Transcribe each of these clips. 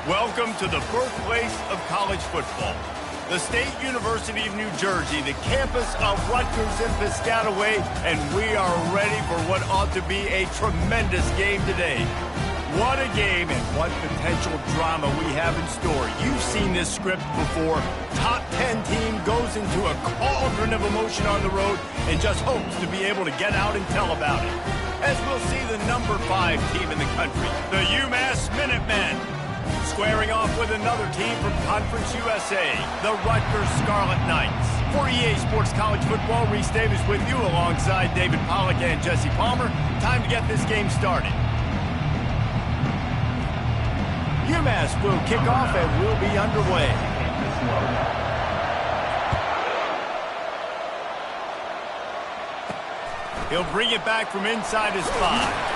Welcome to the birthplace of college football. The State University of New Jersey, the campus of Rutgers in Piscataway, and we are ready for what ought to be a tremendous game today. What a game and what potential drama we have in store. You've seen this script before. Top 10 team goes into a cauldron of emotion on the road and just hopes to be able to get out and tell about it. As we'll see the number 5 team in the country, the UMass Minutemen, squaring off with another team from Conference USA, the Rutgers Scarlet Knights. For EA Sports College Football, Reese Davis with you alongside David Pollack and Jesse Palmer. Time to get this game started. UMass will kick off and will be underway. He'll bring it back from inside his 5.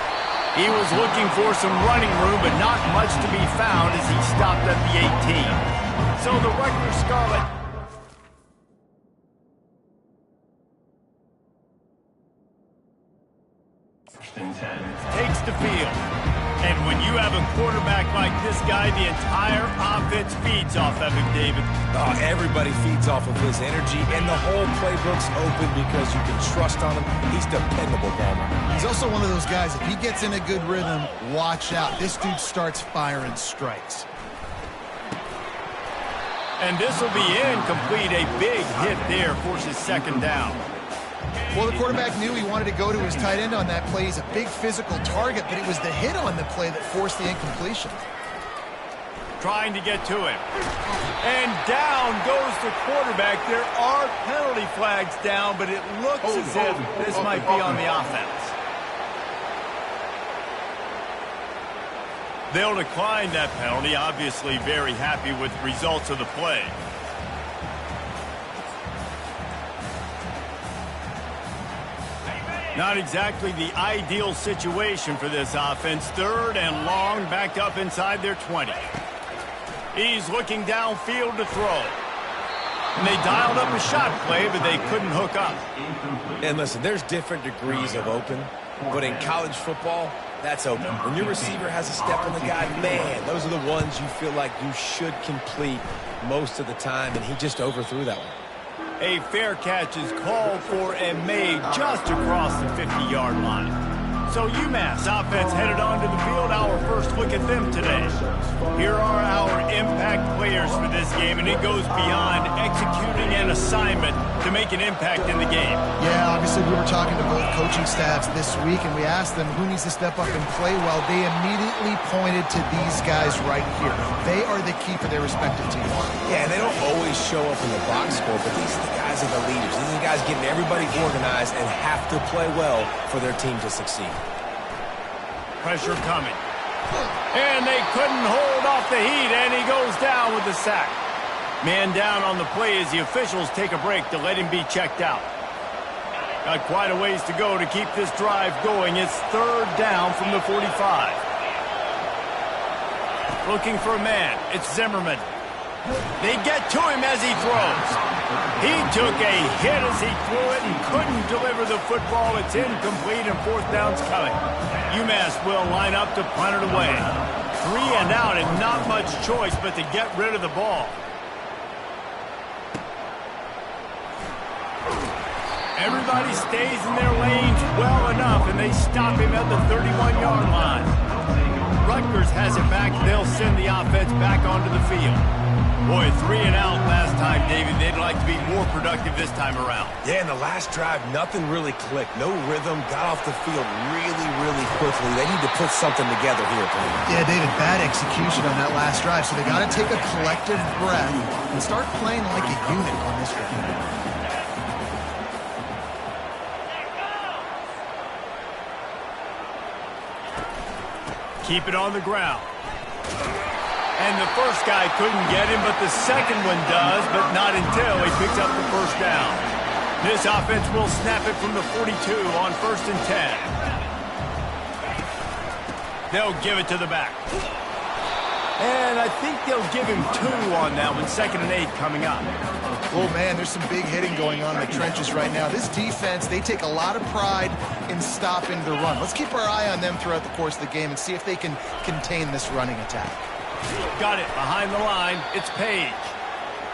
He was looking for some running room, but not much to be found as he stopped at the 18. So the Rutgers Scarlet takes the field. And when you have a quarterback like this guy, the entire offense feeds off of him, David. Oh, everybody feeds off of his energy, and the whole playbook's open because you can trust on him. He's dependable, Palmer. He's also one of those guys, if he gets in a good rhythm, watch out. This dude starts firing strikes. And this will be incomplete. A big hit there forces second down. Well, the quarterback knew he wanted to go to his tight end on that play. He's a big physical target, but it was the hit on the play that forced the incompletion. Trying to get to him. And down goes the quarterback. There are penalty flags down, but it looks as if this might be on the offense. They'll decline that penalty, obviously very happy with the results of the play. Not exactly the ideal situation for this offense. Third and long, back up inside their 20. He's looking downfield to throw. And they dialed up a shot play, but they couldn't hook up. And listen, there's different degrees of open, but in college football, that's open. When your receiver has a step on the guy, man, those are the ones you feel like you should complete most of the time, and he just overthrew that one. A fair catch is called for and made just across the 50-yard line. So UMass offense headed onto the field. Our first look at them today. Here are our impact players for this game, and it goes beyond executing an assignment to make an impact in the game. Yeah, obviously we were talking to both coaching staffs this week, and we asked them who needs to step up and play well. They immediately pointed to these guys right here. They are the key for their respective teams. Yeah, they don't always show up in the box score, but these are the guys are the leaders. These are the guys getting everybody organized and have to play well for their team to succeed. Pressure coming. And they couldn't hold off the heat, and he goes down with the sack. Man down on the play as the officials take a break to let him be checked out. Got quite a ways to go to keep this drive going. It's third down from the 45. Looking for a man. It's Zimmerman. They get to him as he throws. He took a hit as he threw it and couldn't deliver the football. It's incomplete and fourth down's coming. UMass will line up to punt it away. 3 and out and not much choice but to get rid of the ball. Everybody stays in their lanes well enough, and they stop him at the 31-yard line. Rutgers has it back. They'll send the offense back onto the field. Boy, 3 and out last time, David. They'd like to be more productive this time around. Yeah, in the last drive, nothing really clicked. No rhythm, got off the field really quickly. They need to put something together here, please. Yeah, David, bad execution on that last drive, so they got to take a collective breath and start playing like a unit on this one. Keep it on the ground. And the first guy couldn't get him, but the second one does, but not until he picks up the first down. This offense will snap it from the 42 on 1st and 10. They'll give it to the back. And I think they'll give him 2 on that one. 2nd and 8 coming up. Oh, man, there's some big hitting going on in the trenches right now. This defense, they take a lot of pride in stopping the run. Let's keep our eye on them throughout the course of the game and see if they can contain this running attack. Got it behind the line. It's Page.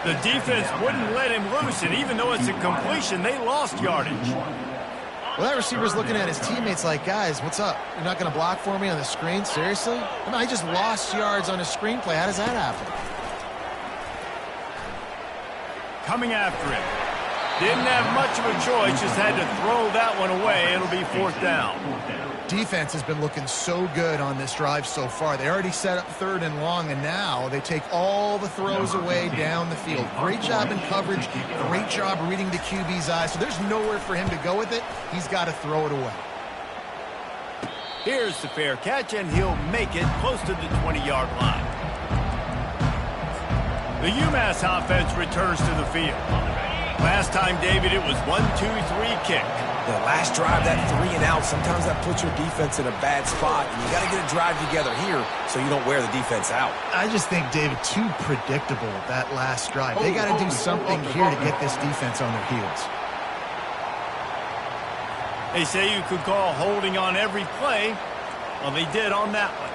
The defense wouldn't let him loose, and even though it's a completion, they lost yardage. Well, that receiver's looking at his teammates like, guys, what's up? You're not going to block for me on the screen? Seriously? I mean, I just lost yards on a screenplay. How does that happen? Coming after him. Didn't have much of a choice, just had to throw that one away. It'll be 4th down. Defense has been looking so good on this drive so far. They already set up 3rd and long, and now they take all the throws away down the field. Great job in coverage, great job reading the QB's eyes. So there's nowhere for him to go with it. He's got to throw it away. Here's the fair catch, and he'll make it close to the 20-yard line. The UMass offense returns to the field. Last time, David, it was 1-2-3 kick. The last drive, that 3 and out, sometimes that puts your defense in a bad spot, and you got to get a drive together here so you don't wear the defense out. I just think, David, too predictable, that last drive. They got to do something here to get this defense on their heels. They say you could call holding on every play. Well, they did on that one.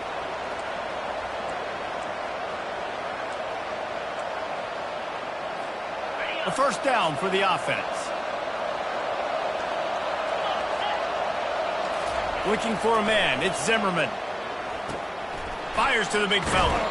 A 1st down for the offense. Looking for a man. It's Zimmerman. Fires to the big fella.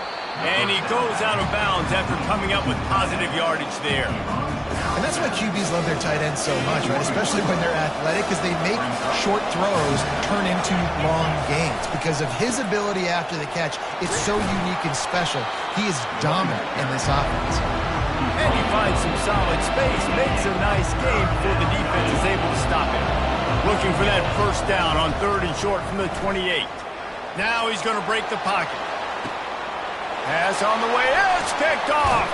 And he goes out of bounds after coming up with positive yardage there. And that's why QBs love their tight ends so much, right? Especially when they're athletic, because they make short throws turn into long gains. Because of his ability after the catch, it's so unique and special. He is dominant in this offense. And he finds some solid space, makes a nice game before the defense is able to stop him. Looking for that 1st down on 3rd and short from the 28. Now he's going to break the pocket. Pass on the way. It's picked off.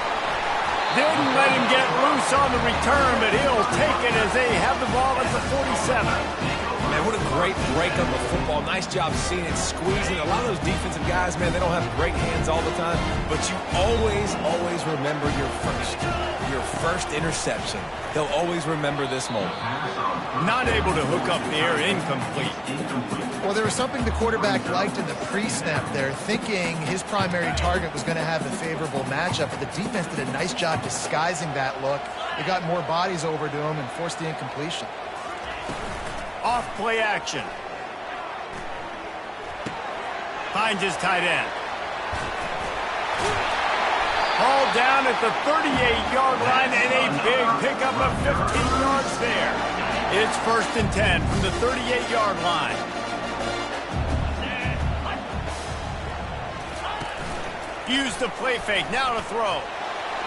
Didn't let him get loose on the return, but he'll take it as they have the ball at the 47. Man, what a great breakup of football. Nice job seeing it, squeezing. A lot of those defensive guys, man, they don't have great hands all the time, but you always remember your first interception. They'll always remember this moment. Not able to hook up there, incomplete. Well, there was something the quarterback liked in the pre-snap there, thinking his primary target was going to have the favorable matchup, but the defense did a nice job disguising that look. They got more bodies over to him and forced the incompletion. Off play action. Finds his tight end. Hauled down at the 38-yard line and a big pickup of 15 yards there. It's 1st and 10 from the 38-yard line. Use the play fake, now to throw.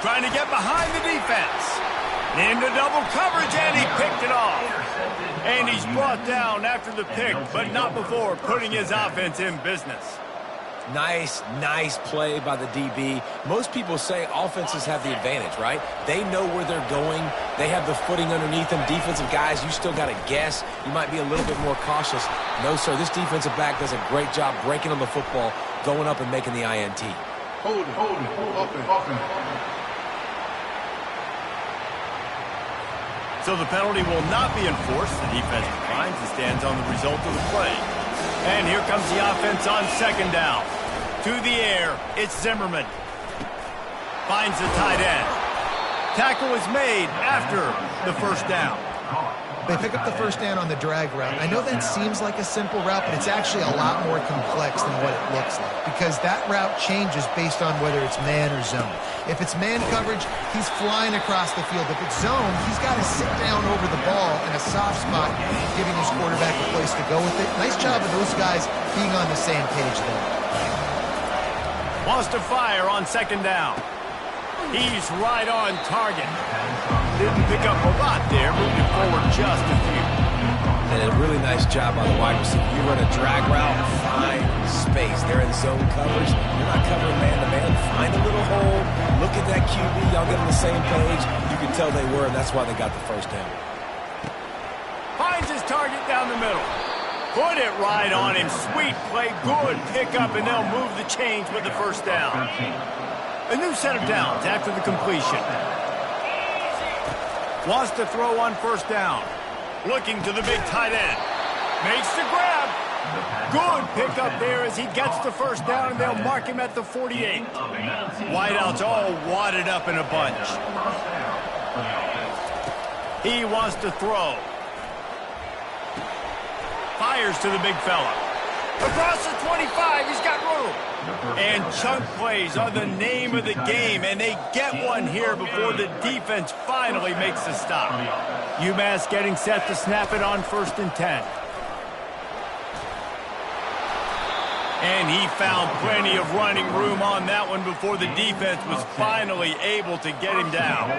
Trying to get behind the defense. Into double coverage, and he picked it off. And he's brought down after the pick, but not before putting his offense in business. Nice play by the DB. Most people say offenses have the advantage, right? They know where they're going. They have the footing underneath them. Defensive guys, you still got to guess. You might be a little bit more cautious. No, sir, this defensive back does a great job breaking on the football, going up and making the INT. Hold it, open. So the penalty will not be enforced. The defense declines and stands on the result of the play. And here comes the offense on 2nd down. To the air, it's Zimmerman. Finds the tight end. Tackle is made after the 1st down. They pick up the 1st down on the drag route. I know that seems like a simple route, but it's actually a lot more complex than what it looks like, because that route changes based on whether it's man or zone. If it's man coverage, he's flying across the field. If it's zone, he's got to sit down over the ball in a soft spot, giving his quarterback a place to go with it. Nice job of those guys being on the same page there. Wants to fire on 2nd down. He's right on target. Didn't pick up a lot there, moving forward just a few. And a really nice job by the wide receiver. You run a drag route, find space. They're in zone coverage. You're not covering man-to-man. Find a little hole. Look at that QB. Y'all get on the same page. You can tell they were, and that's why they got the 1st down. Finds his target down the middle. Put it right on him. Sweet play. Good pickup, and they'll move the chains with the 1st down. A new set of downs after the completion. Wants to throw on 1st down. Looking to the big tight end. Makes the grab. Good pickup there as he gets the first down, and they'll mark him at the 48. Wideouts all wadded up in a bunch. He wants to throw. Fires to the big fella. Across the 25, he's got room. And chunk plays are the name of the game, and they get one here before the defense finally makes the stop. UMass getting set to snap it on 1st and 10. And he found plenty of running room on that one before the defense was finally able to get him down.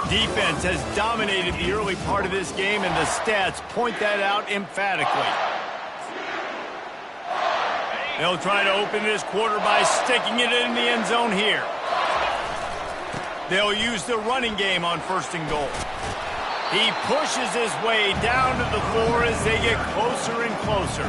Defense has dominated the early part of this game, and the stats point that out emphatically. They'll try to open this quarter by sticking it in the end zone here. They'll use the running game on 1st and goal. He pushes his way down to the floor as they get closer and closer.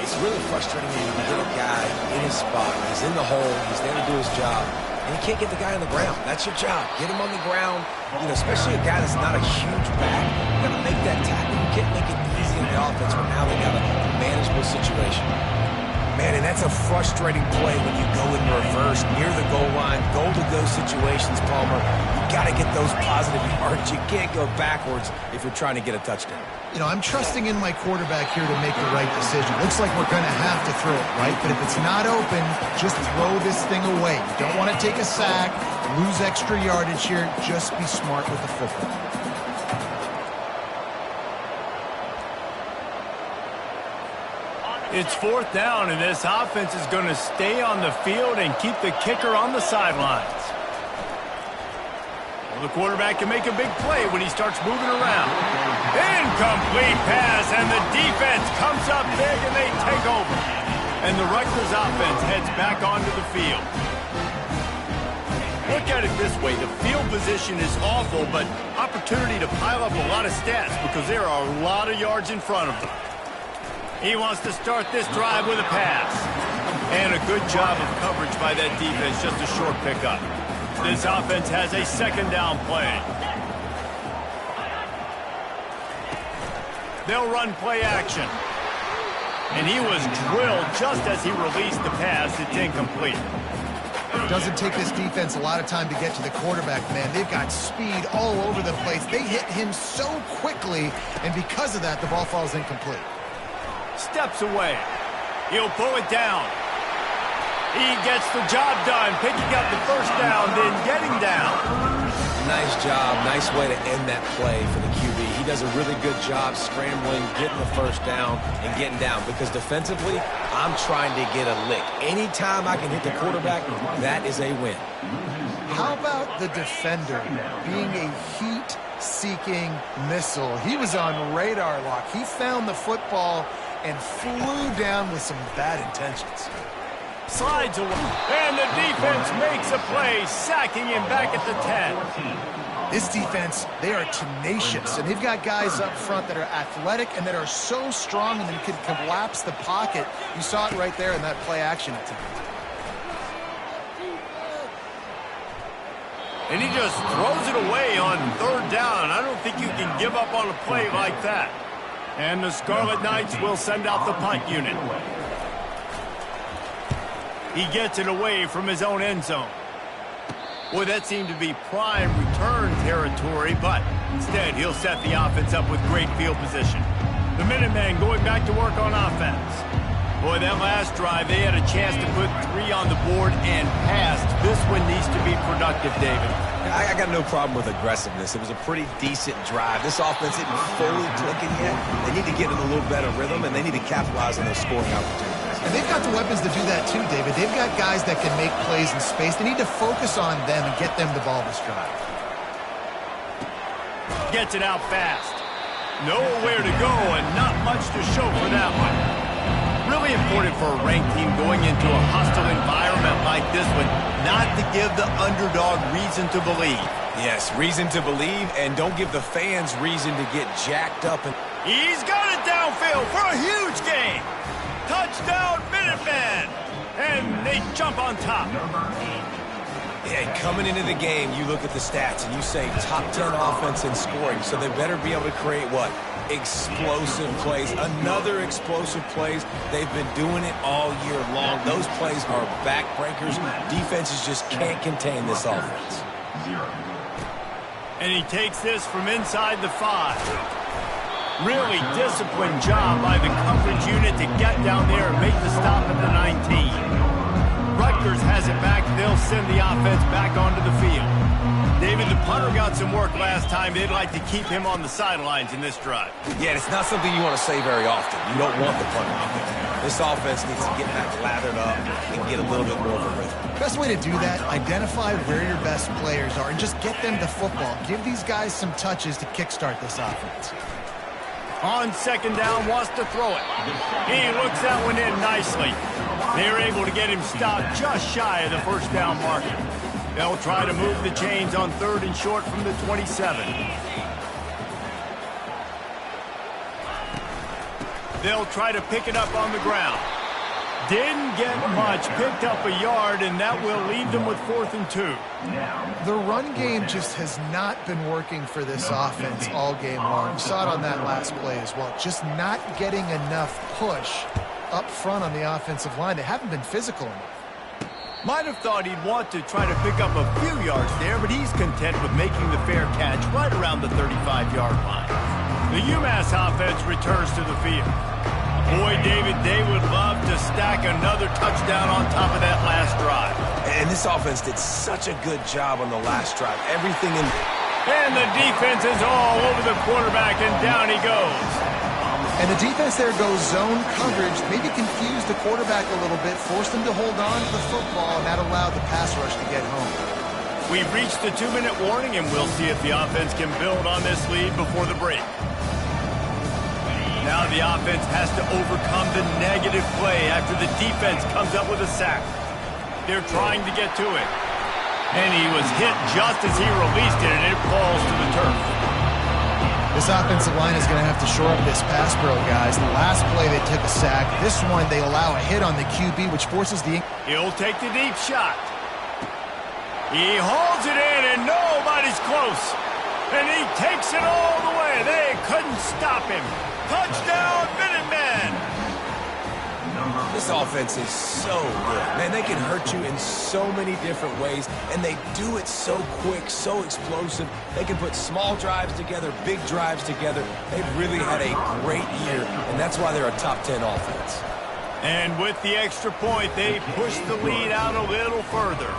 It's really frustrating when you get a guy in his spot. He's in the hole. He's there to do his job. And you can't get the guy on the ground. That's your job. Get him on the ground. You know, especially a guy that's not a huge back. You got to make that tackle. You can't make it easy in the offense when now they got a manageable situation. Man, and that's a frustrating play when you go in reverse near the goal line, goal-to-go situations, Palmer. You got to get those positive yards. You can't go backwards if you're trying to get a touchdown. You know, I'm trusting in my quarterback here to make the right decision. Looks like we're going to have to throw it, right? But if it's not open, just throw this thing away. You don't want to take a sack, lose extra yardage here. Just be smart with the football. It's 4th down, and this offense is going to stay on the field and keep the kicker on the sidelines. Well, the quarterback can make a big play when he starts moving around. Incomplete pass, and the defense comes up big, and they take over. And the Rutgers offense heads back onto the field. Look at it this way. The field position is awful, but opportunity to pile up a lot of stats because there are a lot of yards in front of them. He wants to start this drive with a pass. And a good job of coverage by that defense, just a short pickup. This offense has a 2nd down play. They'll run play action. And he was drilled just as he released the pass. It's incomplete. It doesn't take this defense a lot of time to get to the quarterback, man. They've got speed all over the place. They hit him so quickly, and because of that, the ball falls incomplete. Steps away. He'll pull it down. He gets the job done, picking up the 1st down, then getting down. Nice job. Nice way to end that play for the QB. He does a really good job scrambling, getting the 1st down, and getting down. Because defensively, I'm trying to get a lick. Anytime I can hit the quarterback, that is a win. How about the defender being a heat-seeking missile? He was on radar lock. He found the football and flew down with some bad intentions. Slides away, and the defense makes a play, sacking him back at the 10. This defense, they are tenacious, and they've got guys up front that are athletic and that are so strong and can collapse the pocket. You saw it right there in that play action attempt. And he just throws it away on 3rd down. I don't think you can give up on a play like that. And the Scarlet Knights will send out the punt unit. He gets it away from his own end zone. Boy, that seemed to be prime return territory, but instead he'll set the offense up with great field position. The Minutemen going back to work on offense. Boy, that last drive, they had a chance to put 3 on the board and passed. This one needs to be productive, David. I got no problem with aggressiveness. It was a pretty decent drive. This offense isn't fully clicking yet. They need to get in a little better rhythm, and they need to capitalize on those scoring opportunities. And they've got the weapons to do that too, David. They've got guys that can make plays in space. They need to focus on them and get them the ball this drive. Gets it out fast. Nowhere to go and not much to show for that one. Really important for a ranked team going into a hostile environment like this one not to give the underdog reason to believe. Yes, reason to believe, and don't give the fans reason to get jacked up. He's got it downfield for a huge gain. Touchdown, Minutemen! And they jump on top. Yeah, and coming into the game, you look at the stats and you say top 10 offense in scoring, so they better be able to create what? Explosive plays. Another explosive plays. They've been doing it all year long. Those plays are backbreakers. Defenses just can't contain this offense. And he takes this from inside the 5. Really disciplined job by the coverage unit to get down there and make the stop at the 19. Rutgers has it back. They'll send the offense back onto the field. David, the punter got some work last time. They'd like to keep him on the sidelines in this drive. Yeah, it's not something you want to say very often. You don't want the punter out there. This offense needs to get back lathered up and get a little bit more of a rhythm. Best way to do that, identify where your best players are and just get them the football. Give these guys some touches to kickstart this offense. On second down, wants to throw it. He looks that one in nicely. They're able to get him stopped just shy of the first down marker. They'll try to move the chains on 3rd and short from the 27. They'll try to pick it up on the ground. Didn't get much, picked up a yard, and that will leave them with 4th and 2. The run game just has not been working for this offense all game long. You saw it on that last play as well. Just not getting enough push up front on the offensive line. They haven't been physical enough. Might have thought he'd want to try to pick up a few yards there, but he's content with making the fair catch right around the 35-yard line. The UMass offense returns to the field. Boy, David, they would love to stack another touchdown on top of that last drive. And this offense did such a good job on the last drive. Everything in... And the defense is all over the quarterback, and down he goes. And the defense there goes zone coverage, maybe confused the quarterback a little bit, forced him to hold on to the football, and that allowed the pass rush to get home. We've reached the 2-minute warning, and we'll see if the offense can build on this lead before the break. Now the offense has to overcome the negative play after the defense comes up with a sack. They're trying to get to it. And he was hit just as he released it, and it falls to the turf. This offensive line is going to have to shore up this pass pro, guys. The last play they took a sack. This one they allow a hit on the QB, which forces the... He'll take the deep shot. He holds it in, and nobody's close. And he takes it all the way. They couldn't stop him. Touchdown, Minutemen! This offense is so good. Man, they can hurt you in so many different ways, and they do it so quick, so explosive. They can put small drives together, big drives together. They've really had a great year, and that's why they're a top 10 offense. And with the extra point, they push the lead out a little further.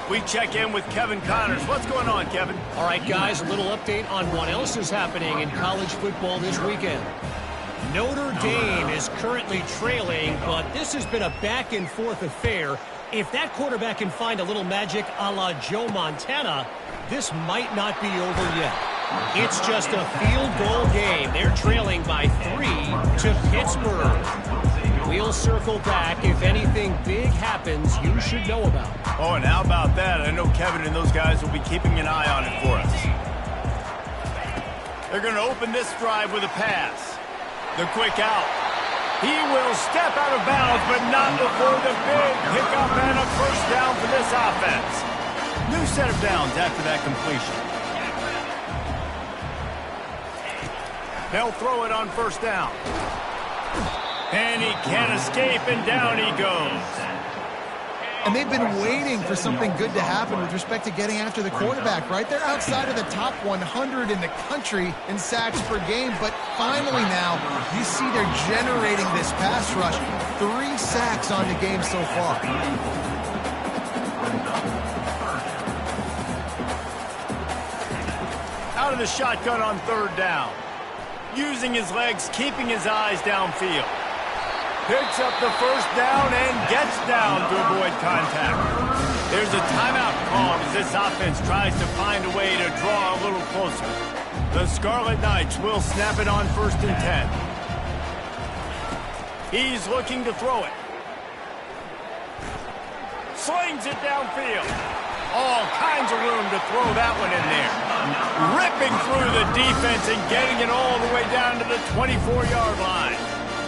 We check in with Kevin Connors. What's going on, Kevin? All right, guys, a little update on what else is happening in college football this weekend. Notre Dame is currently trailing, but this has been a back-and-forth affair. If that quarterback can find a little magic a la Joe Montana, this might not be over yet. It's just a field goal game. They're trailing by 3 to Pittsburgh. We'll circle back. If anything big happens, you should know about it. Oh, and how about that? I know Kevin and those guys will be keeping an eye on it for us. They're going to open this drive with a pass. The quick out. He will step out of bounds, but not before the big pickup and a first down for this offense. New set of downs after that completion. They'll throw it on first down. And he can't escape, and down he goes. And they've been waiting for something good to happen with respect to getting after the quarterback, right? They're outside of the top 100 in the country in sacks per game, but finally now you see they're generating this pass rush. 3 sacks on the game so far. Out of the shotgun on third down. Using his legs, keeping his eyes downfield. Picks up the first down and gets down to avoid contact. There's a timeout called as this offense tries to find a way to draw a little closer. The Scarlet Knights will snap it on 1st and 10. He's looking to throw it. Slings it downfield. All kinds of room to throw that one in there. Ripping through the defense and getting it all the way down to the 24-yard line.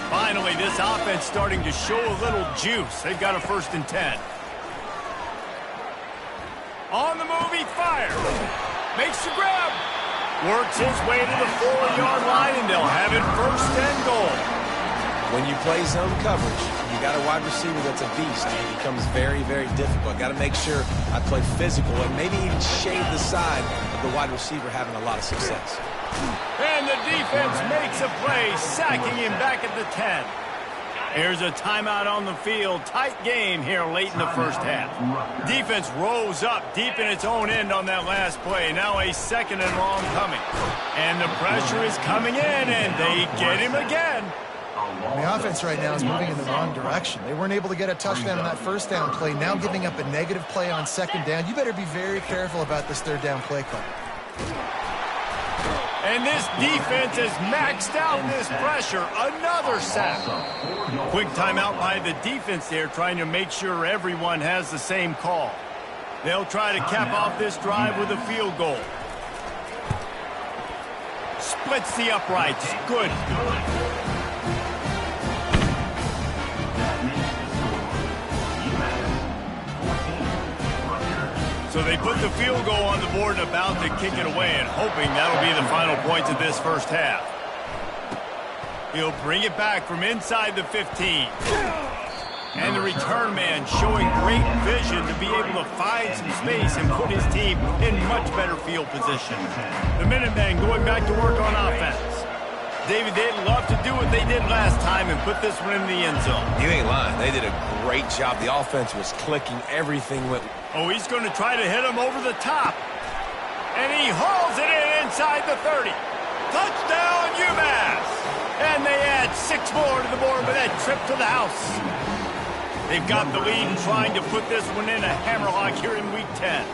Finally, this offense starting to show a little juice. They've got a 1st and 10. On the move, he fires. Makes the grab. Works his way to the 4-yard line, and they'll have it 1st and goal. When you play zone coverage, you got a wide receiver that's a beast. It becomes very, very difficult. Got to make sure I play physical and maybe even shade the side of the wide receiver having a lot of success. And the defense makes a play, sacking him back at the 10. Here's a timeout on the field. Tight game here late in the first half. Defense rose up deep in its own end on that last play. Now a 2nd and long coming. And the pressure is coming in, and they get him again. The offense right now is moving in the wrong direction. They weren't able to get a touchdown on that 1st down play. Now giving up a negative play on 2nd down. You better be very careful about this 3rd down play call. And this defense has maxed out this pressure. Another sack. Quick timeout by the defense there, trying to make sure everyone has the same call. They'll try to cap off this drive with a field goal. Splits the uprights. Good. So they put the field goal on the board and about to kick it away, and hoping that'll be the final points of this first half. He'll bring it back from inside the 15. And the return man showing great vision to be able to find some space and put his team in much better field position. The Minutemen going back to work on offense. David, they'd love to do what they did last time and put this one in the end zone. You ain't lying. They did a great job. The offense was clicking. Everything went... Oh, he's going to try to hit him over the top. And he hauls it in inside the 30. Touchdown, UMass! And they add 6 more to the board with that trip to the house. They've got the lead and trying to put this one in a hammerlock here in Week 10.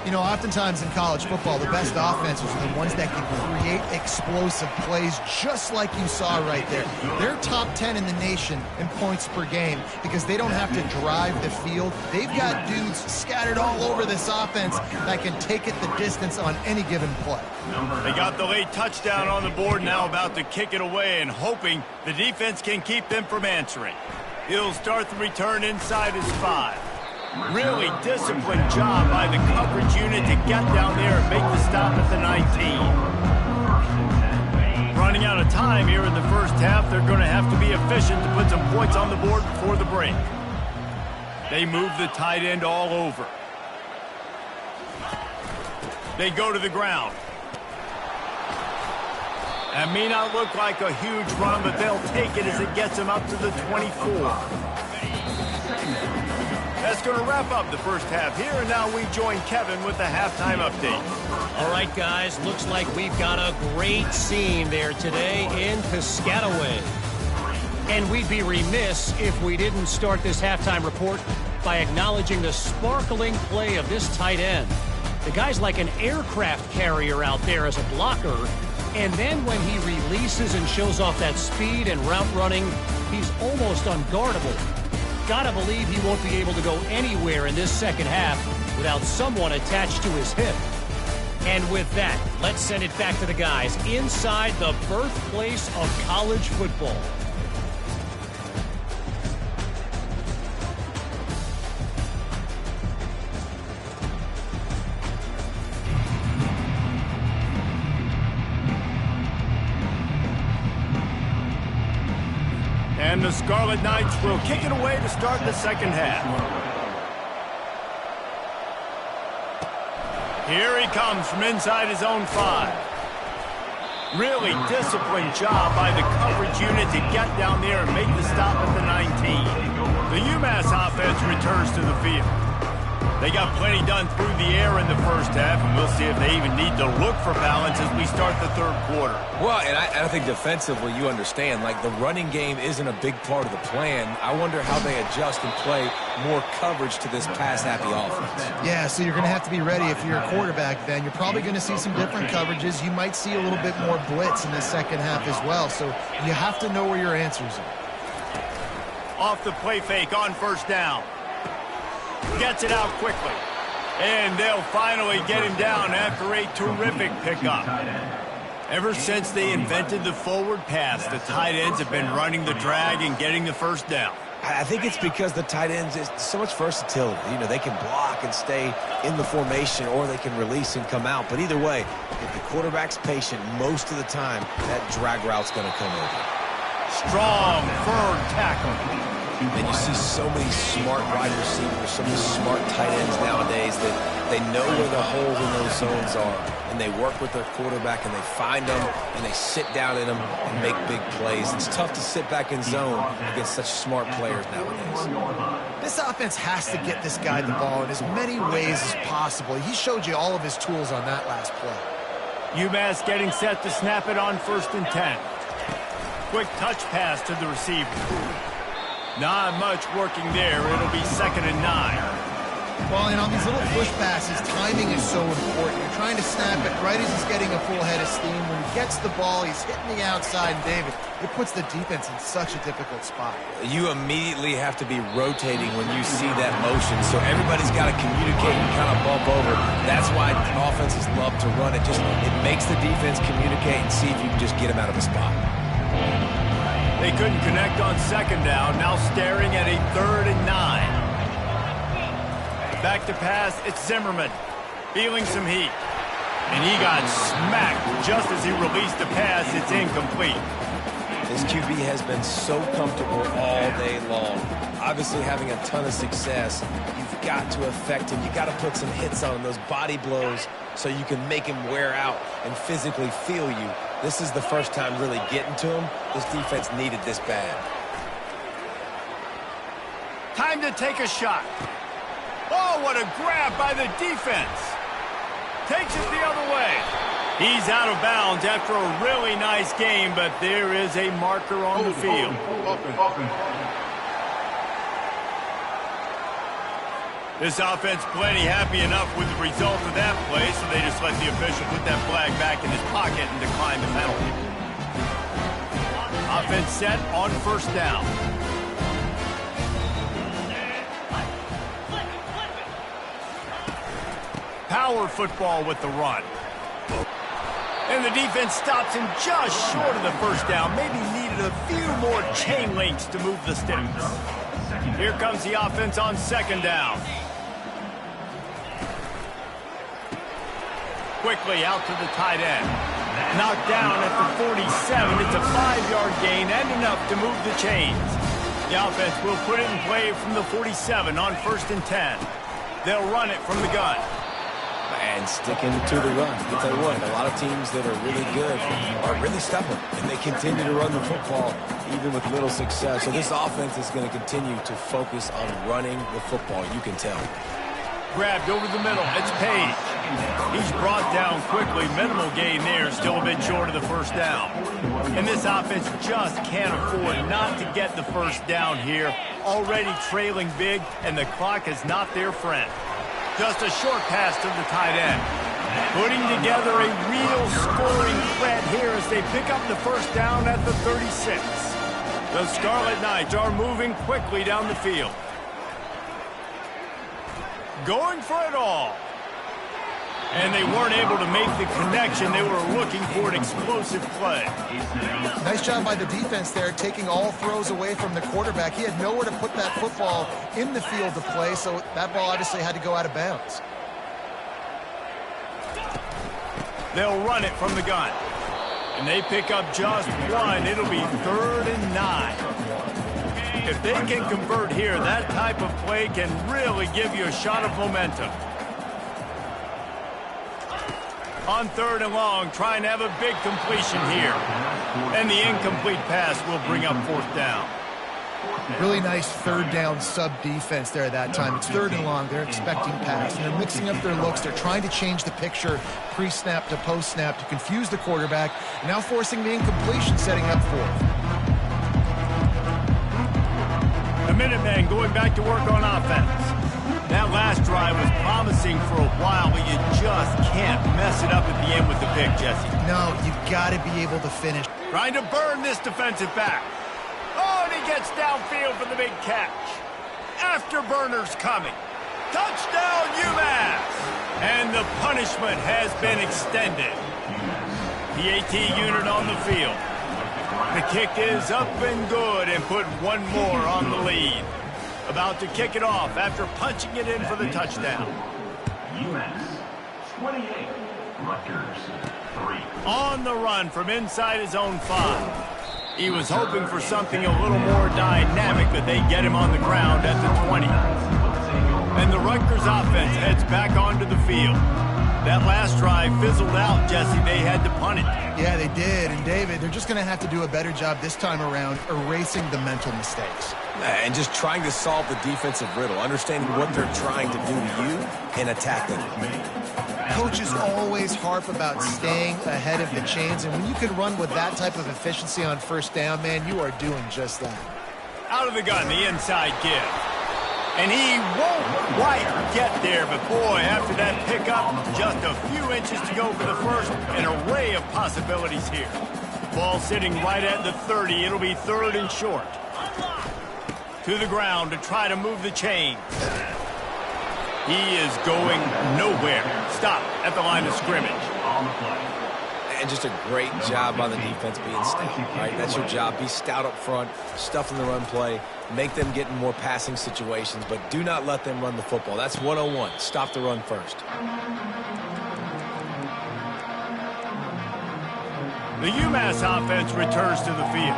You know, oftentimes in college football, the best offenses are the ones that can create explosive plays just like you saw right there. They're top 10 in the nation in points per game because they don't have to drive the field. They've got dudes scattered all over this offense that can take it the distance on any given play. They got the late touchdown on the board, now about to kick it away and hoping the defense can keep them from answering. He'll start the return inside his 5. Really disciplined job by the coverage unit to get down there and make the stop at the 19. Running out of time here in the first half, they're going to have to be efficient to put some points on the board before the break. They move the tight end all over. They go to the ground. That may not look like a huge run, but they'll take it as it gets them up to the 24. That's going to wrap up the first half here, and now we join Kevin with the halftime update. All right, guys, looks like we've got a great scene there today in Piscataway. And we'd be remiss if we didn't start this halftime report by acknowledging the sparkling play of this tight end. The guy's like an aircraft carrier out there as a blocker, and then when he releases and shows off that speed and route running, he's almost unguardable. Gotta believe he won't be able to go anywhere in this second half without someone attached to his hip. And with that, let's send it back to the guys inside the birthplace of college football. And the Scarlet Knights will kick it away to start the second half. Here he comes from inside his own 5. Really disciplined job by the coverage unit to get down there and make the stop at the 19. The UMass offense returns to the field. They got plenty done through the air in the first half, and we'll see if they even need to look for balance as we start the third quarter. Well, and I think defensively, you understand, like the running game isn't a big part of the plan. I wonder how they adjust and play more coverage to this pass-happy offense. Yeah, so you're going to have to be ready if you're a quarterback then. You're probably going to see some different coverages. You might see a little bit more blitz in the second half as well, so you have to know where your answers are. Off the play fake on first down. Gets it out quickly. And they'll finally get him down after a terrific pickup. Ever since they invented the forward pass, the tight ends have been running the drag and getting the first down. I think it's because the tight ends is so much versatility. You know, they can block and stay in the formation, or they can release and come out. But either way, if the quarterback's patient most of the time, that drag route's going to come over. Strong, firm tackle. And you see so many smart wide receivers, so many smart tight ends nowadays that they know where the holes in those zones are, and they work with their quarterback, and they find them, and they sit down in them and make big plays. It's tough to sit back in zone against such smart players nowadays. This offense has to get this guy the ball in as many ways as possible. He showed you all of his tools on that last play. UMass getting set to snap it on 1st and 10. Quick touch pass to the receiver. Not much working there. It'll be 2nd and 9. Well, and on these little push passes, timing is so important. You're trying to snap it right as he's getting a full head of steam. When he gets the ball, he's hitting the outside, and David, it puts the defense in such a difficult spot. You immediately have to be rotating when you see that motion, so everybody's got to communicate and kind of bump over. That's why offenses love to run it. It makes the defense communicate and see if you can just get him out of a spot. They couldn't connect on 2nd down. Now staring at a 3rd and 9. Back to pass, it's Zimmerman. Feeling some heat. And he got smacked just as he released the pass. It's incomplete. This QB has been so comfortable all day long. Obviously having a ton of success. You've got to affect him. You've got to put some hits on him, those body blows, so you can make him wear out and physically feel you. This is the first time really getting to him. This defense needed this bad. Time to take a shot. Oh, what a grab by the defense. Takes it the other way. He's out of bounds after a really nice game, but there is a marker on the field. This offense plenty happy enough with the result of that play, so they just let the official put that flag back in his pocket and decline the penalty. Offense set on 1st down. Power football with the run. And the defense stops him just short of the 1st down. Maybe needed a few more chain links to move the sticks. Here comes the offense on 2nd down. Quickly out to the tight end. Knocked down at the 47. It's a 5-yard gain and enough to move the chains. The offense will put it in play from the 47 on 1st and 10. They'll run it from the gun. And sticking to the run. I'll tell you what, a lot of teams that are really good are really stubborn, and they continue to run the football even with little success. So this offense is going to continue to focus on running the football. You can tell. Grabbed over the middle. It's Page. He's brought down quickly. Minimal gain there. Still a bit short of the 1st down. And this offense just can't afford not to get the 1st down here. Already trailing big, and the clock is not their friend. Just a short pass to the tight end. Putting together a real scoring threat here as they pick up the 1st down at the 36. The Scarlet Knights are moving quickly down the field. Going for it all. And they weren't able to make the connection. They were looking for an explosive play. Nice job by the defense there, taking all throws away from the quarterback. He had nowhere to put that football in the field to play, so that ball obviously had to go out of bounds. They'll run it from the gun. And they pick up just one. It'll be 3rd and 9. If they can convert here, that type of play can really give you a shot of momentum. On 3rd and long, trying to have a big completion here. And the incomplete pass will bring up 4th down. Really nice 3rd down sub-defense there at that time. It's 3rd and long. They're expecting pass, and they're mixing up their looks. They're trying to change the picture pre-snap to post-snap to confuse the quarterback, now forcing the incompletion, setting up 4th. The Minutemen going back to work on offense. That last drive was promising for a while, but you just can't mess it up at the end with the pick, Jesse. No, you've got to be able to finish. Trying to burn this defensive back. Oh, and he gets downfield for the big catch. Afterburner's coming. Touchdown, UMass! And the punishment has been extended. PAT unit on the field. The kick is up and good and put one more on the lead. About to kick it off after punching it in for the touchdown. UMass 28, Rutgers 3. On the run from inside his own 5. He was hoping for something a little more dynamic, but they get him on the ground at the 20. And the Rutgers offense heads back onto the field. That last drive fizzled out, Jesse. They had to punt it. Yeah, they did. And, David, they're just going to have to do a better job this time around erasing the mental mistakes. And just trying to solve the defensive riddle, understanding what they're trying to do to you and attacking it. Coaches always harp about staying ahead of the chains, and when you can run with that type of efficiency on first down, man, you are doing just that. Out of the gun, the inside give. And he won't quite get there, but boy, after that pickup, just a few inches to go for the first, an array of possibilities here. Ball sitting right at the 30. It'll be 3rd and short. To the ground to try to move the chains. He is going nowhere. Stop at the line of scrimmage. And just a great job by the defense being stout, right? That's your job. Be stout up front, stuff in the run play, make them get in more passing situations, but do not let them run the football. That's 101. Stop the run first. The UMass offense returns to the field.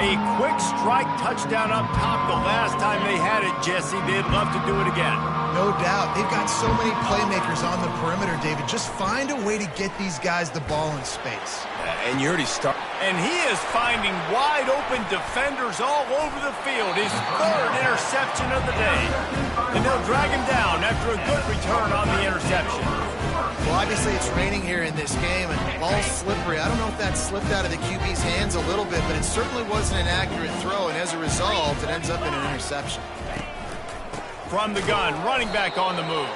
A quick strike touchdown up top the last time they had it, Jesse. They'd love to do it again. No doubt. They've got so many playmakers on the perimeter, David. Just find a way to get these guys the ball in space. And you already start. And he is finding wide-open defenders all over the field. His 3rd interception of the day. And they'll drag him down after a good return on the interception. Well, obviously it's raining here in this game, and the ball's slippery. I don't know if that slipped out of the QB's hands a little bit, but it certainly wasn't an accurate throw, and as a result, it ends up in an interception. From the gun, running back on the move.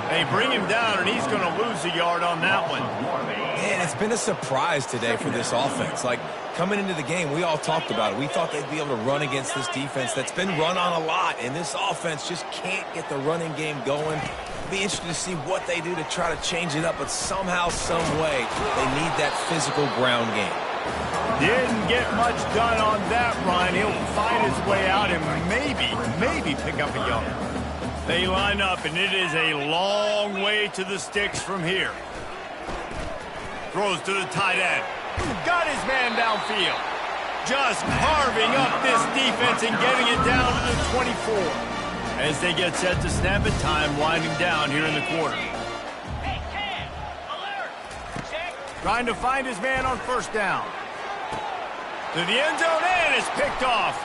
They bring him down, and he's going to lose a yard on that one. Man, it's been a surprise today for this offense. Like, coming into the game, we all talked about it. We thought they'd be able to run against this defense that's been run on a lot, and this offense just can't get the running game going. Be interested to see what they do to try to change it up, but somehow, some way, they need that physical ground game. Didn't get much done on that run. He'll find his way out and maybe pick up a yard. They line up, and it is a long way to the sticks from here. Throws to the tight end. Got his man downfield. Just carving up this defense and getting it down to the 24. As they get set to snap it, time winding down here in the quarter. Hey, Cam, alert. Check. Trying to find his man on first down. To the end zone, and it's picked off.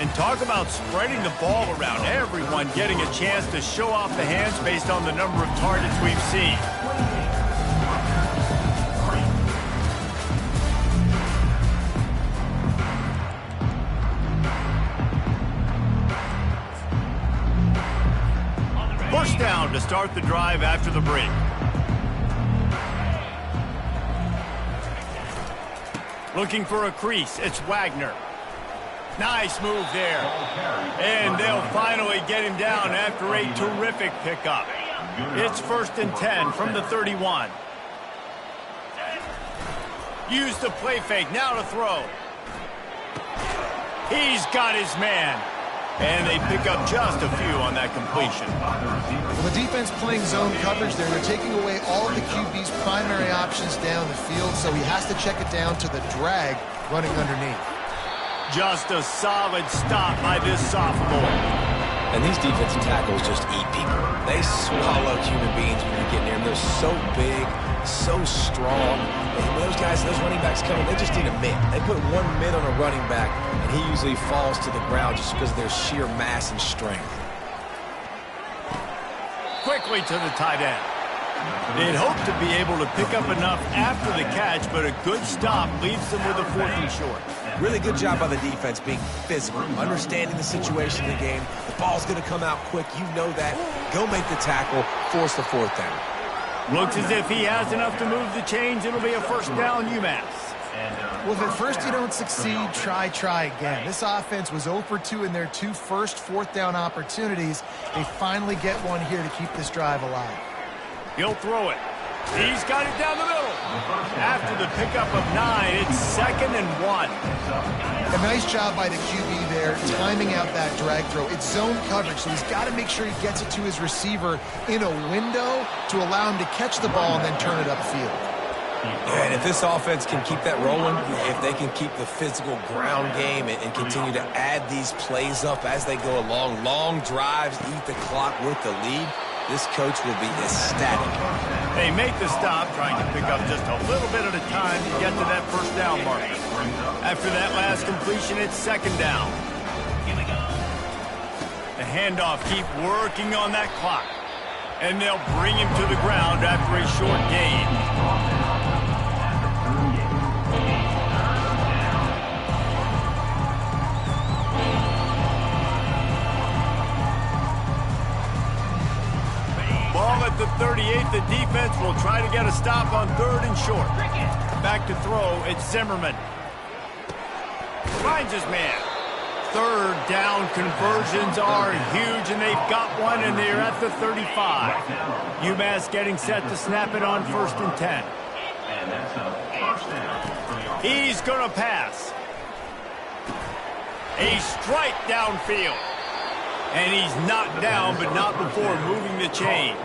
And talk about spreading the ball around. Everyone getting a chance to show off the hands based on the number of targets we've seen. First down to start the drive after the break. Looking for a crease. It's Wagner. Nice move there. And they'll finally get him down after a terrific pickup. It's 1st and 10 from the 31. Use the play fake. Now to throw. He's got his man. And they pick up just a few on that completion. Well, the defense playing zone coverage there. They're taking away all of the QB's primary options down the field, so he has to check it down to the drag running underneath. Just a solid stop by this sophomore. And these defensive tackles just eat people. They swallow human beings when you get near them. They're so big, so strong. And when those guys, those running backs come in, they just need a mid. They put one mid on a running back, and he usually falls to the ground just because of their sheer mass and strength. Quickly to the tight end. They'd hope to be able to pick up enough after the catch, but a good stop leaves them with a 4th and short. Really good job by the defense being physical, understanding the situation in the game. The ball's going to come out quick. You know that. Go make the tackle, force the 4th down. Looks as if he has enough to move the chains. It'll be a first down, UMass. Well, if at first you don't succeed, try again. This offense was 0 for 2 in their 2 first fourth down opportunities. They finally get one here to keep this drive alive. He'll throw it. He's got it down the middle. After the pickup of 9, it's 2nd and 1. A nice job by the QB there, timing out that drag throw. It's zone coverage, so he's got to make sure he gets it to his receiver in a window to allow him to catch the ball and then turn it upfield. Yeah, and if this offense can keep that rolling, if they can keep the physical ground game and continue to add these plays up as they go along, long drives, eat the clock with the lead, this coach will be ecstatic. They make the stop, trying to pick up just a little bit at a time to get to that first down marker. After that last completion, it's 2nd down. The handoff, keep working on that clock. And they'll bring him to the ground after a short gain. Ball at the 38. The defense will try to get a stop on 3rd and short. Back to throw. It's Zimmerman. Finds his man. 3rd down conversions are huge, and they've got one, and they're at the 35. UMass getting set to snap it on 1st and 10. He's going to pass. A strike downfield. And he's knocked down, but not before moving the chains.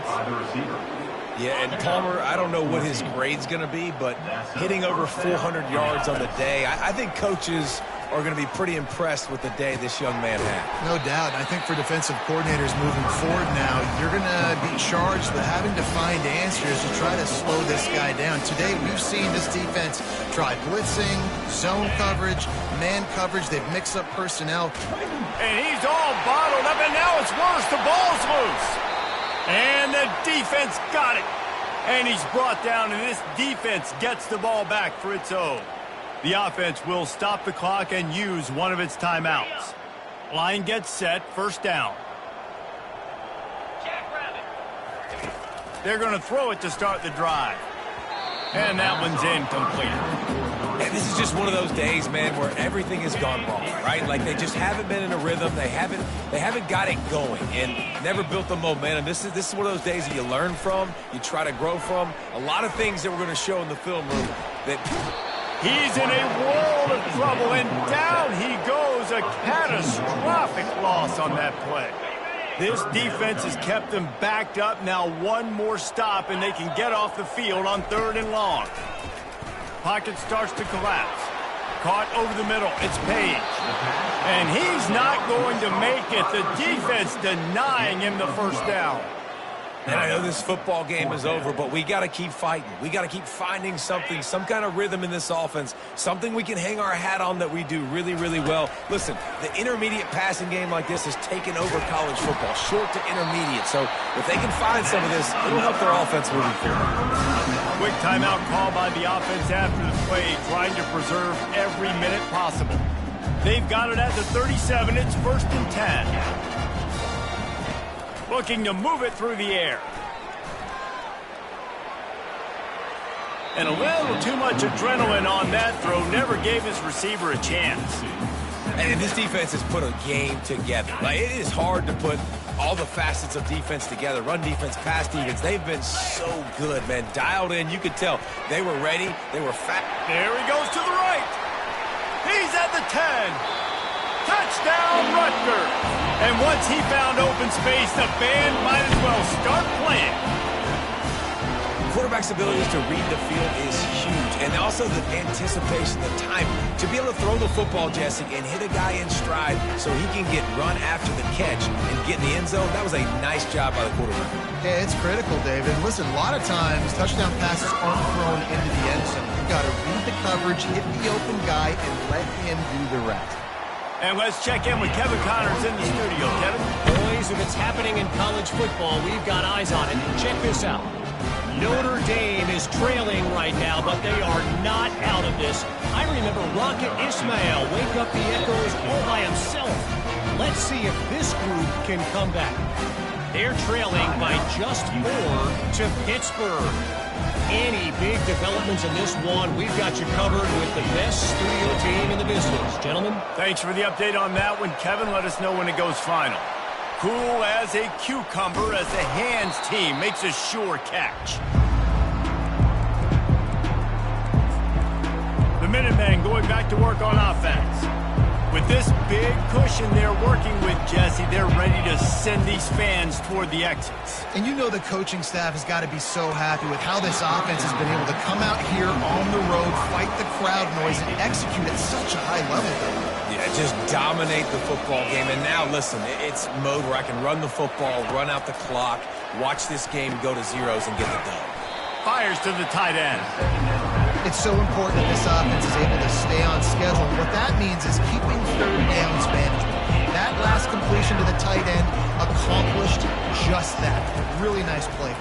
Yeah, and Palmer, I don't know what his grade's going to be, but hitting over 400 yards on the day, I think coaches are going to be pretty impressed with the day this young man had. No doubt. I think for defensive coordinators moving forward now, you're going to be charged with having to find answers to try to slow this guy down. Today, we've seen this defense try blitzing, zone coverage, man coverage. They've mixed up personnel. And he's all bottled up, and now it's worse. The ball's loose. And the defense got it. And he's brought down, and this defense gets the ball back for its own. The offense will stop the clock and use one of its timeouts. Line gets set, 1st down. They're going to throw it to start the drive. And that one's incomplete. And this is just one of those days, man, where everything has gone wrong, right? Like they just haven't been in a rhythm. They haven't got it going and never built the momentum. This is one of those days that you learn from, you try to grow from. A lot of things that we're going to show in the film room that he's in a world of trouble, and down he goes. A catastrophic loss on that play. This defense has kept them backed up. Now one more stop, and they can get off the field on 3rd and long. Pocket starts to collapse. Caught over the middle. It's Page. And he's not going to make it. The defense denying him the 1st down. And I know this football game is over, but we got to keep fighting. We got to keep finding something, some kind of rhythm in this offense, something we can hang our hat on that we do really, really well. Listen, the intermediate passing game like this has taken over college football, short to intermediate. So if they can find some of this, it'll help their offense moving forward. Quick timeout call by the offense after the play, trying to preserve every minute possible. They've got it at the 37. It's 1st and 10. Looking to move it through the air. And a little too much adrenaline on that throw. Never gave his receiver a chance. And this defense has put a game together. Like, it is hard to put all the facets of defense together. Run defense, pass defense. They've been so good, man. Dialed in. You could tell they were ready. They were fat. There he goes to the right. He's at the 10. Touchdown, Rutgers. And once he found open space, the band might as well start playing. Quarterback's abilities to read the field is huge. And also the anticipation, the time. To be able to throw the football, Jesse, and hit a guy in stride so he can get run after the catch and get in the end zone, that was a nice job by the quarterback. Yeah, it's critical, David. Listen, a lot of times touchdown passes aren't thrown into the end zone. You've got to read the coverage, hit the open guy, and let him do the rest. And let's check in with Kevin Connors in the studio. Kevin? Boys, if it's happening in college football, we've got eyes on it. Check this out. Notre Dame is trailing right now, but they are not out of this. I remember Rocket Ismail wake up the echoes all by himself. Let's see if this group can come back. They're trailing by just 4 to Pittsburgh. Any big developments in this one, we've got you covered with the best studio team in the business. Gentlemen? Thanks for the update on that one, Kevin. Let us know when it goes final. Cool as a cucumber as the hands team makes a sure catch. The Minutemen going back to work on offense. With this big cushion they're working with, Jesse, they're ready to send these fans toward the exits. And you know the coaching staff has got to be so happy with how this offense has been able to come out here on the road, fight the crowd noise, and execute at such a high level. Yeah, just dominate the football game. And now, listen, it's mode where I can run the football, run out the clock, watch this game go to zeros and get the dub. Fires to the tight end. It's so important that this offense is able to stay on schedule. What that means is keeping third downs management. That last completion to the tight end accomplished just that. Really nice play.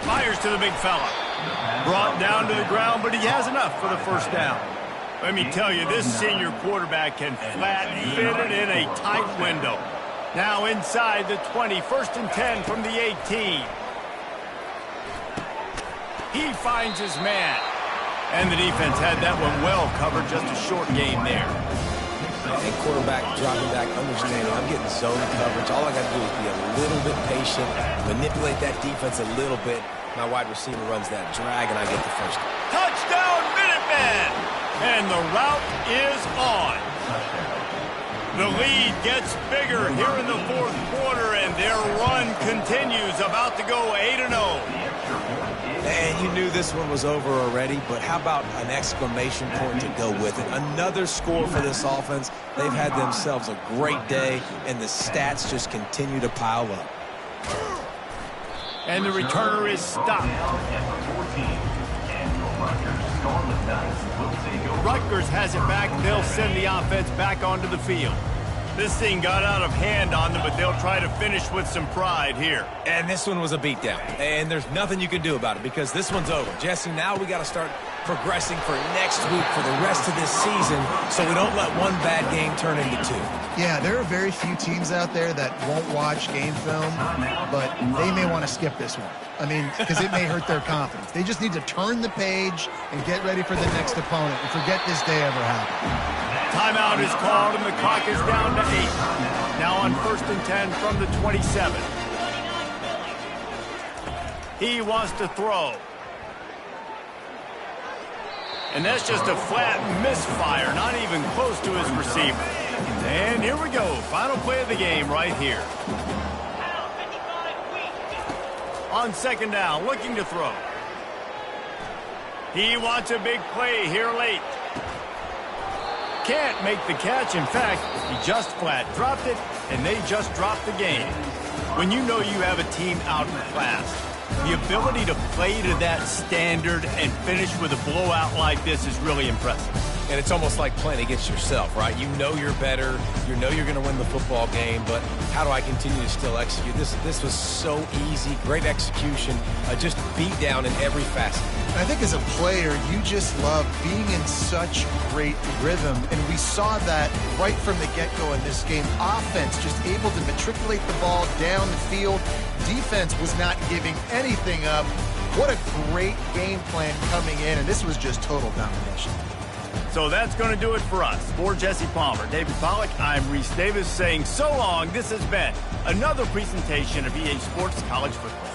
Fires to the big fella. Brought down to the ground, but he has enough for the first down. Let me tell you, this senior quarterback can flat fit it in a tight window. Now inside the 20, 1st and 10 from the 18. He finds his man. And the defense had that one well covered. Just a short game there. And quarterback dropping back, understanding I'm getting zone coverage. All I got to do is be a little bit patient, manipulate that defense a little bit. My wide receiver runs that drag, and I get the first. Touchdown, Minutemen! And the route is on. The lead gets bigger here in the 4th quarter, and their run continues, about to go 8-0. And you knew this one was over already, but how about an exclamation point to go with it? Another score for this offense. They've had themselves a great day, and the stats just continue to pile up. And the returner is stopped. Rutgers has it back. They'll send the offense back onto the field. This thing got out of hand on them, but they'll try to finish with some pride here. And this one was a beatdown. And there's nothing you can do about it because this one's over. Jesse, now we got to start progressing for next week for the rest of this season so we don't let one bad game turn into 2. Yeah, there are very few teams out there that won't watch game film, but they may want to skip this one. I mean, because it may hurt their confidence. They just need to turn the page and get ready for the next opponent and forget this day ever happened. Timeout is called, and the clock is down to 8. Now on 1st and 10 from the 27. He wants to throw. And that's just a flat misfire, not even close to his receiver. And here we go, final play of the game right here. On 2nd down, looking to throw. He wants a big play here late. Can't make the catch. In fact, he just flat dropped it, and they just dropped the game. When you know you have a team out in class, the ability to play to that standard and finish with a blowout like this is really impressive. And it's almost like playing against yourself, right? You know you're better. You know you're going to win the football game, but how do I continue to still execute? This was so easy, great execution, just beat down in every facet. I think as a player, you just love being in such great rhythm, and we saw that right from the get-go in this game. Offense just able to matriculate the ball down the field. Defense was not giving anything up. What a great game plan coming in, and this was just total domination. So that's going to do it for us. For Jesse Palmer, David Pollack, I'm Reese Davis saying so long. This has been another presentation of EA Sports College Football.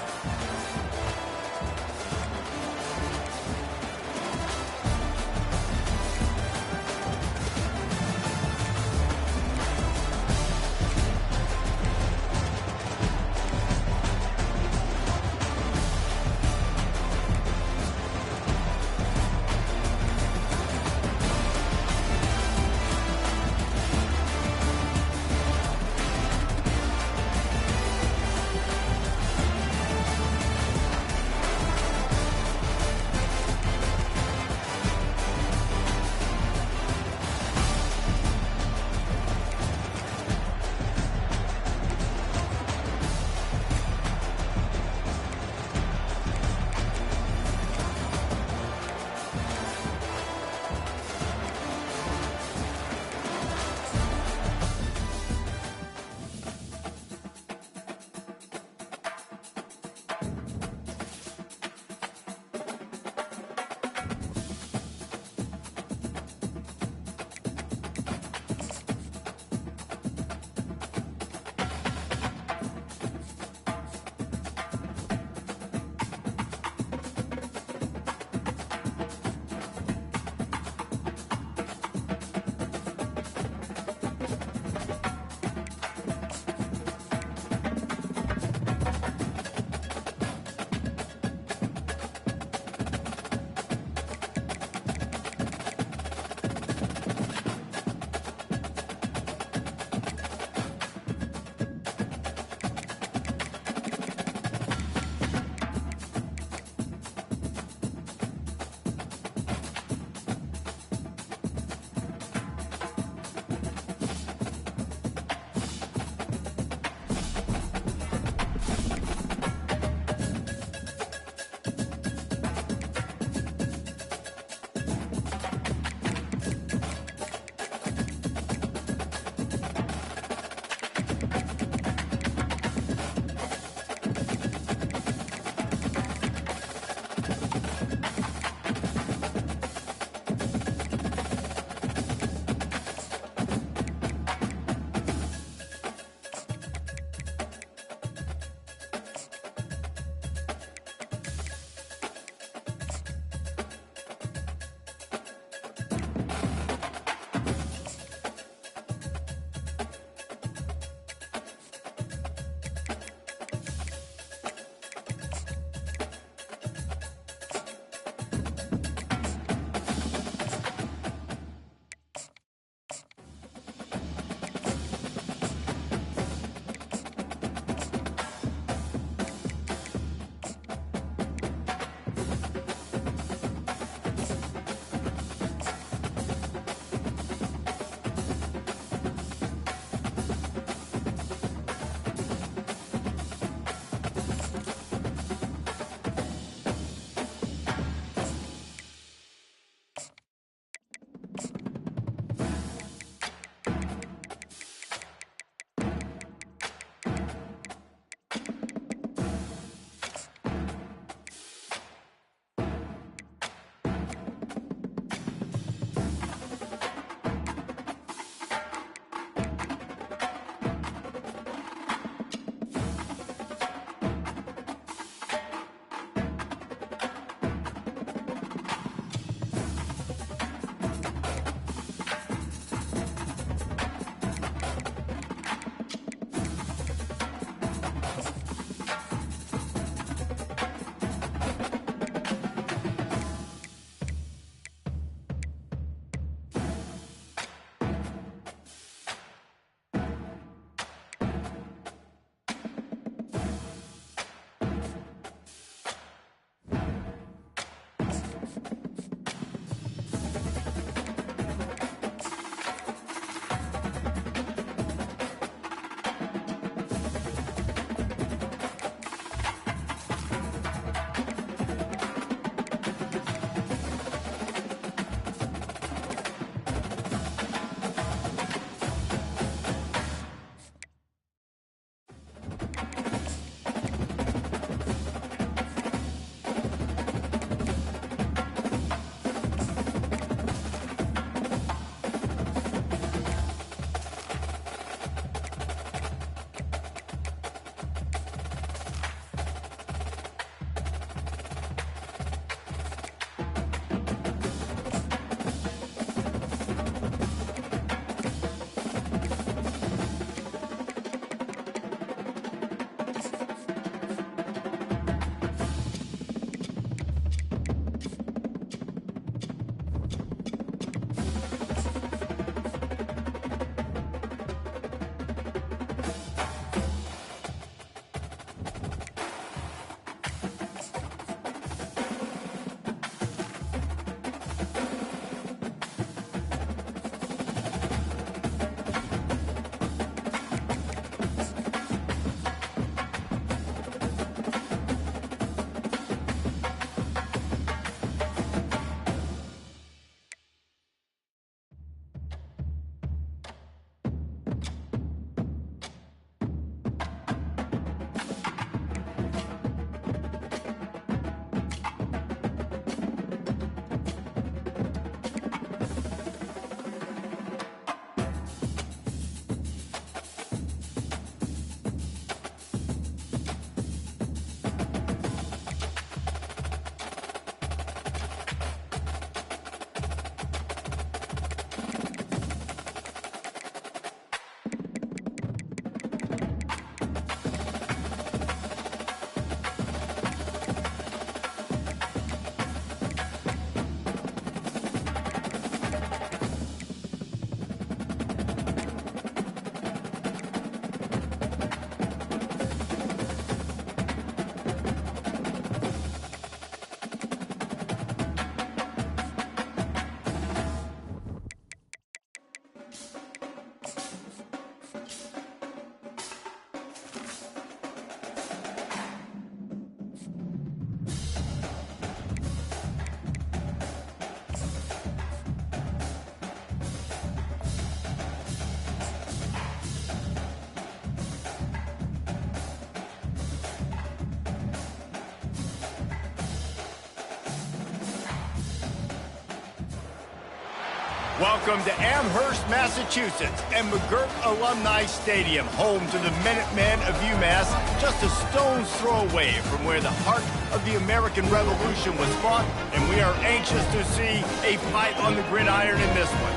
Welcome to Amherst, Massachusetts, and McGirt Alumni Stadium, home to the Minutemen of UMass, just a stone's throw away from where the heart of the American Revolution was fought, and we are anxious to see a fight on the gridiron in this one.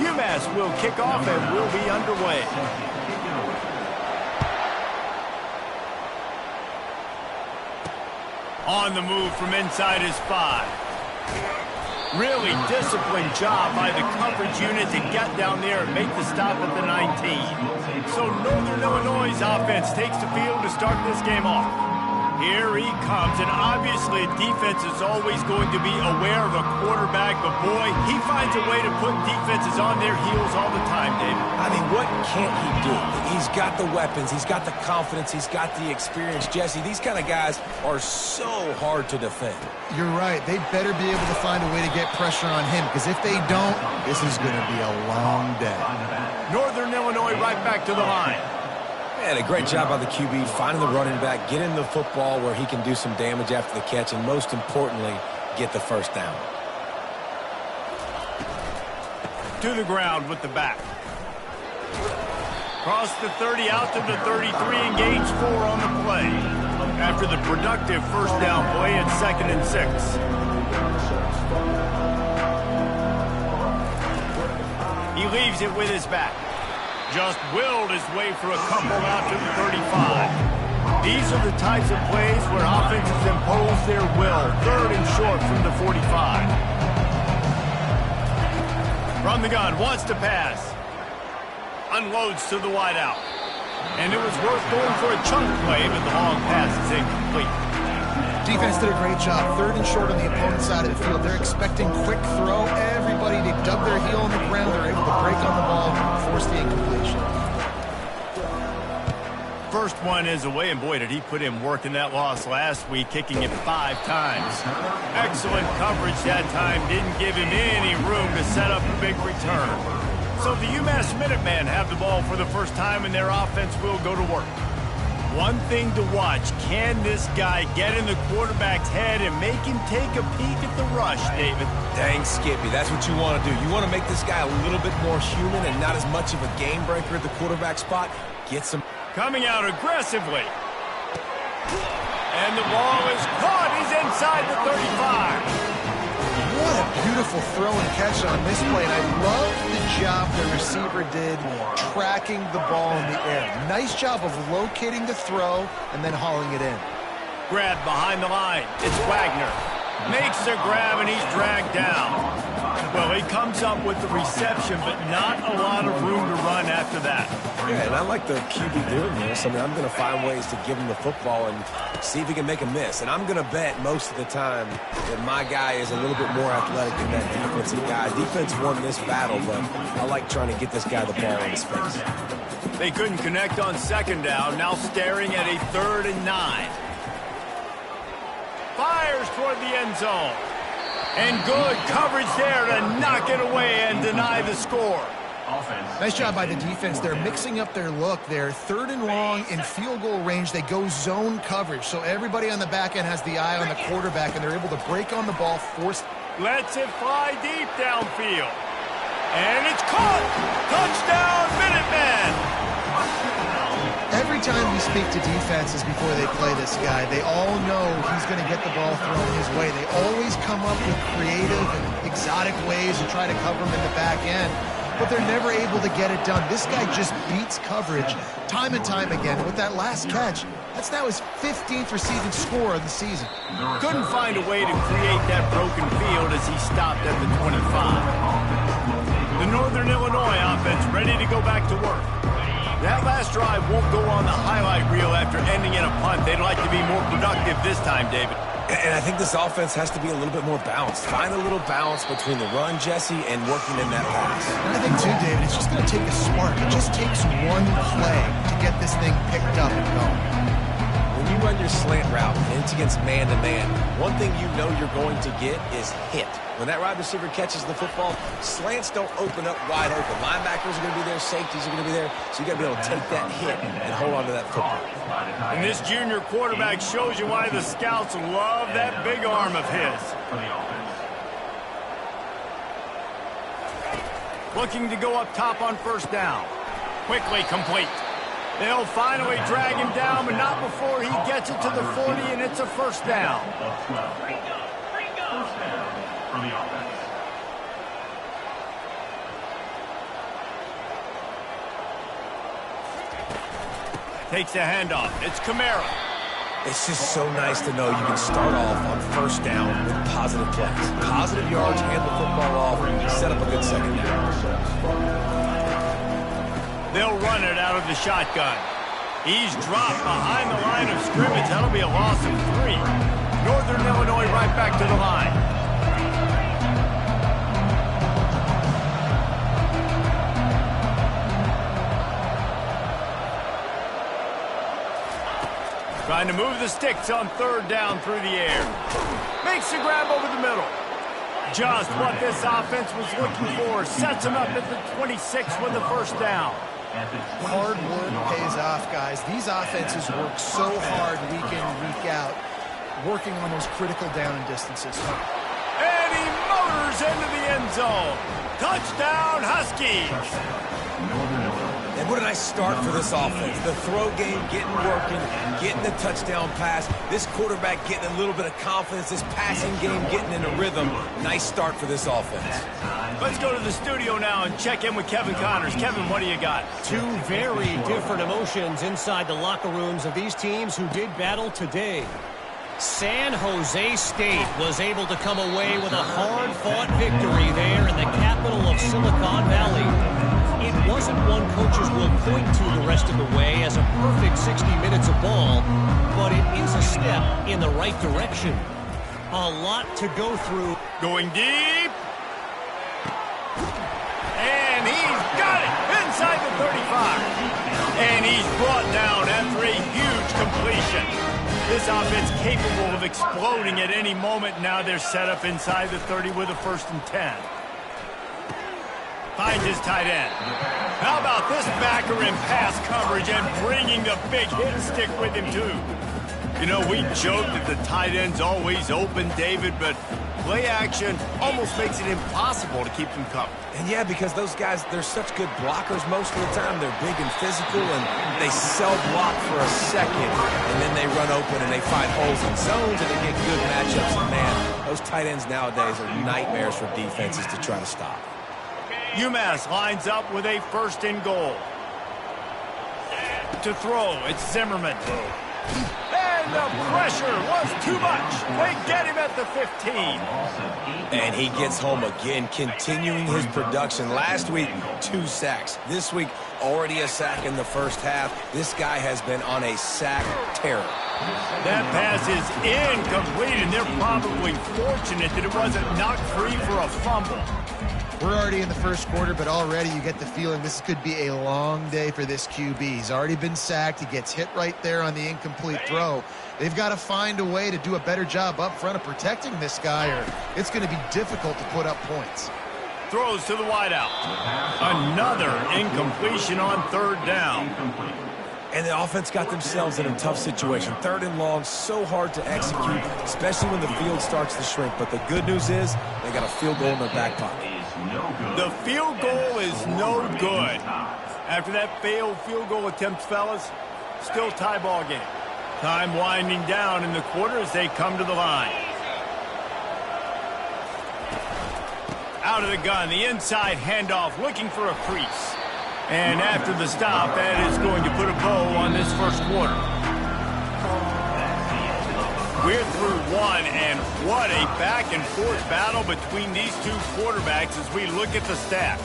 UMass will kick off and will be underway. On the move from inside his 5. Really disciplined job by the coverage unit to get down there and make the stop at the 19. So Northern Illinois' offense takes the field to start this game off. Here he comes, and obviously defense is always going to be aware of a quarterback, but boy, he finds a way to put defenses on their heels all the time, David. I mean, what can't he do? He's got the weapons, he's got the confidence, he's got the experience. Jesse, these kind of guys are so hard to defend. You're right. They better be able to find a way to get pressure on him, because if they don't, this is going to be a long day. Northern Illinois right back to the line. Man, a great job by the QB, finding the running back, getting the football where he can do some damage after the catch, and most importantly, get the first down. To the ground with the back. Cross the 30 out to the 33 and gains 4 on the play. After the productive first down play at 2nd and 6. He leaves it with his back. Just willed his way for a couple out to the 35. These are the types of plays where offenses impose their will. 3rd and short from the 45. From the gun, wants to pass. Unloads to the wideout. And it was worth going for a chunk play, but the long pass is incomplete. Defense did a great job. 3rd and short on the opponent's side of the field. They're expecting quick throw. Everybody, they dug their heel on the ground. They're able to break on the ball, force the incompletion. First one is away, and boy, did he put in work in that loss last week, kicking it 5 times. Excellent coverage that time. Didn't give him any room to set up a big return. So the UMass Minutemen have the ball for the first time, and their offense will go to work. One thing to watch, can this guy get in the quarterback's head and make him take a peek at the rush, David? Dang, Skippy, that's what you want to do. You want to make this guy a little bit more human and not as much of a game breaker at the quarterback spot. Get some... Coming out aggressively. And the ball is caught. He's inside the 35. What a beautiful throw and catch on this play, and I love the job the receiver did tracking the ball in the air. Nice job of locating the throw and then hauling it in. Grab behind the line. It's Wagner. Makes the grab, and he's dragged down. Well, he comes up with the reception, but not a lot of room to run after that. Yeah, and I like the QB doing this. I mean, I'm going to find ways to give him the football and see if he can make a miss. And I'm going to bet most of the time that my guy is a little bit more athletic than that defensive guy. Defense won this battle, but I like trying to get this guy the ball in his face. They couldn't connect on 2nd down, now staring at a 3rd and 9. Fires toward the end zone. And good coverage there to knock it away and deny the score. Nice job by the defense. They're mixing up their look. They're 3rd and long in field goal range. They go zone coverage. So everybody on the back end has the eye on the quarterback, and they're able to break on the ball, force. Lets it fly deep downfield. And it's caught. Touchdown, Minutemen. Every time we speak to defenses before they play this guy, they all know he's going to get the ball thrown his way. They always come up with creative and exotic ways to try to cover him in the back end, but they're never able to get it done. This guy just beats coverage time and time again. With that last catch, that's now his 15th receiving score of the season. Couldn't find a way to create that broken field as he stopped at the 25. The Northern Illinois offense ready to go back to work. That last drive won't go on the highlight reel after ending in a punt. They'd like to be more productive this time, David. And I think this offense has to be a little bit more balanced. Find a little balance between the run, Jesse, and working in that pass. And I think, too, David, it's just going to take a spark. It just takes one play to get this thing picked up and going. When you run your slant route and it's against man-to-man, one thing you know you're going to get is hit. When that wide receiver catches the football, slants don't open up wide open. Linebackers are going to be there, safeties are going to be there, so you got to be able to take that hit and hold on to that football. And this junior quarterback shows you why the scouts love that big arm of his. Looking to go up top on first down. Quickly complete. They'll finally drag him down, but not before he gets it to the 40, and it's a first down. For the offense. Takes a handoff. It's Kamara. It's just so nice to know you can start off on first down with positive plays. Positive yards, hand the football off, set up a good second down. They'll run it out of the shotgun. He's dropped behind the line of scrimmage. That'll be a loss of 3. Northern Illinois right back to the line. Trying to move the sticks on third down through the air. Makes the grab over the middle. Just what this offense was looking for. Sets him up at the 26 with the first down. Hard work pays off, guys. These offenses work so hard week in and week out, working on those critical down and distances. And he motors into the end zone. Touchdown, Huskies. And what a nice start for this offense. The throw game getting working, getting the touchdown pass. This quarterback getting a little bit of confidence. This passing game getting in a rhythm. Nice start for this offense. Let's go to the studio now and check in with Kevin Connors. Kevin, what do you got? Two very different emotions inside the locker rooms of these teams who did battle today. San Jose State was able to come away with a hard-fought victory there in the capital of Silicon Valley. It wasn't one coaches will point to the rest of the way as a perfect 60 minutes of ball, but it is a step in the right direction. A lot to go through. Going deep. And he's got it inside the 35. And he's brought down after a huge completion. This offense capable of exploding at any moment. Now they're set up inside the 30 with a 1st and 10. Finds his tight end. How about this backer in pass coverage and bringing the big hit stick with him, too? You know, we joke that the tight end's always open, David, but play action almost makes it impossible to keep them covered. And yeah, because those guys, they're such good blockers most of the time. They're big and physical, and they self-block for a second, and then they run open and they find holes in zones, and they get good matchups. And man, those tight ends nowadays are nightmares for defenses to try to stop. UMass lines up with a 1st and goal. To throw, it's Zimmerman. And the pressure was too much. They get him at the 15. And he gets home again, continuing his production. Last week, 2 sacks. This week, already a sack in the first half. This guy has been on a sack terror. That pass is incomplete, and they're probably fortunate that it wasn't knocked free for a fumble. We're already in the first quarter, but already you get the feeling this could be a long day for this QB. He's already been sacked. He gets hit right there on the incomplete throw. They've got to find a way to do a better job up front of protecting this guy, or it's going to be difficult to put up points. Throws to the wideout. Another incompletion on 3rd down. And the offense got themselves in a tough situation. 3rd and long, so hard to execute, especially when the field starts to shrink. But the good news is they got a field goal in their back pocket. The field goal is no good. After that failed field goal attempt, fellas, still tie ball game. Time winding down in the quarter as they come to the line. Out of the gun, the inside handoff, looking for a crease. And after the stop, that is going to put a bow on this first quarter. We're through 1, and what a back-and-forth battle between these two quarterbacks as we look at the stats.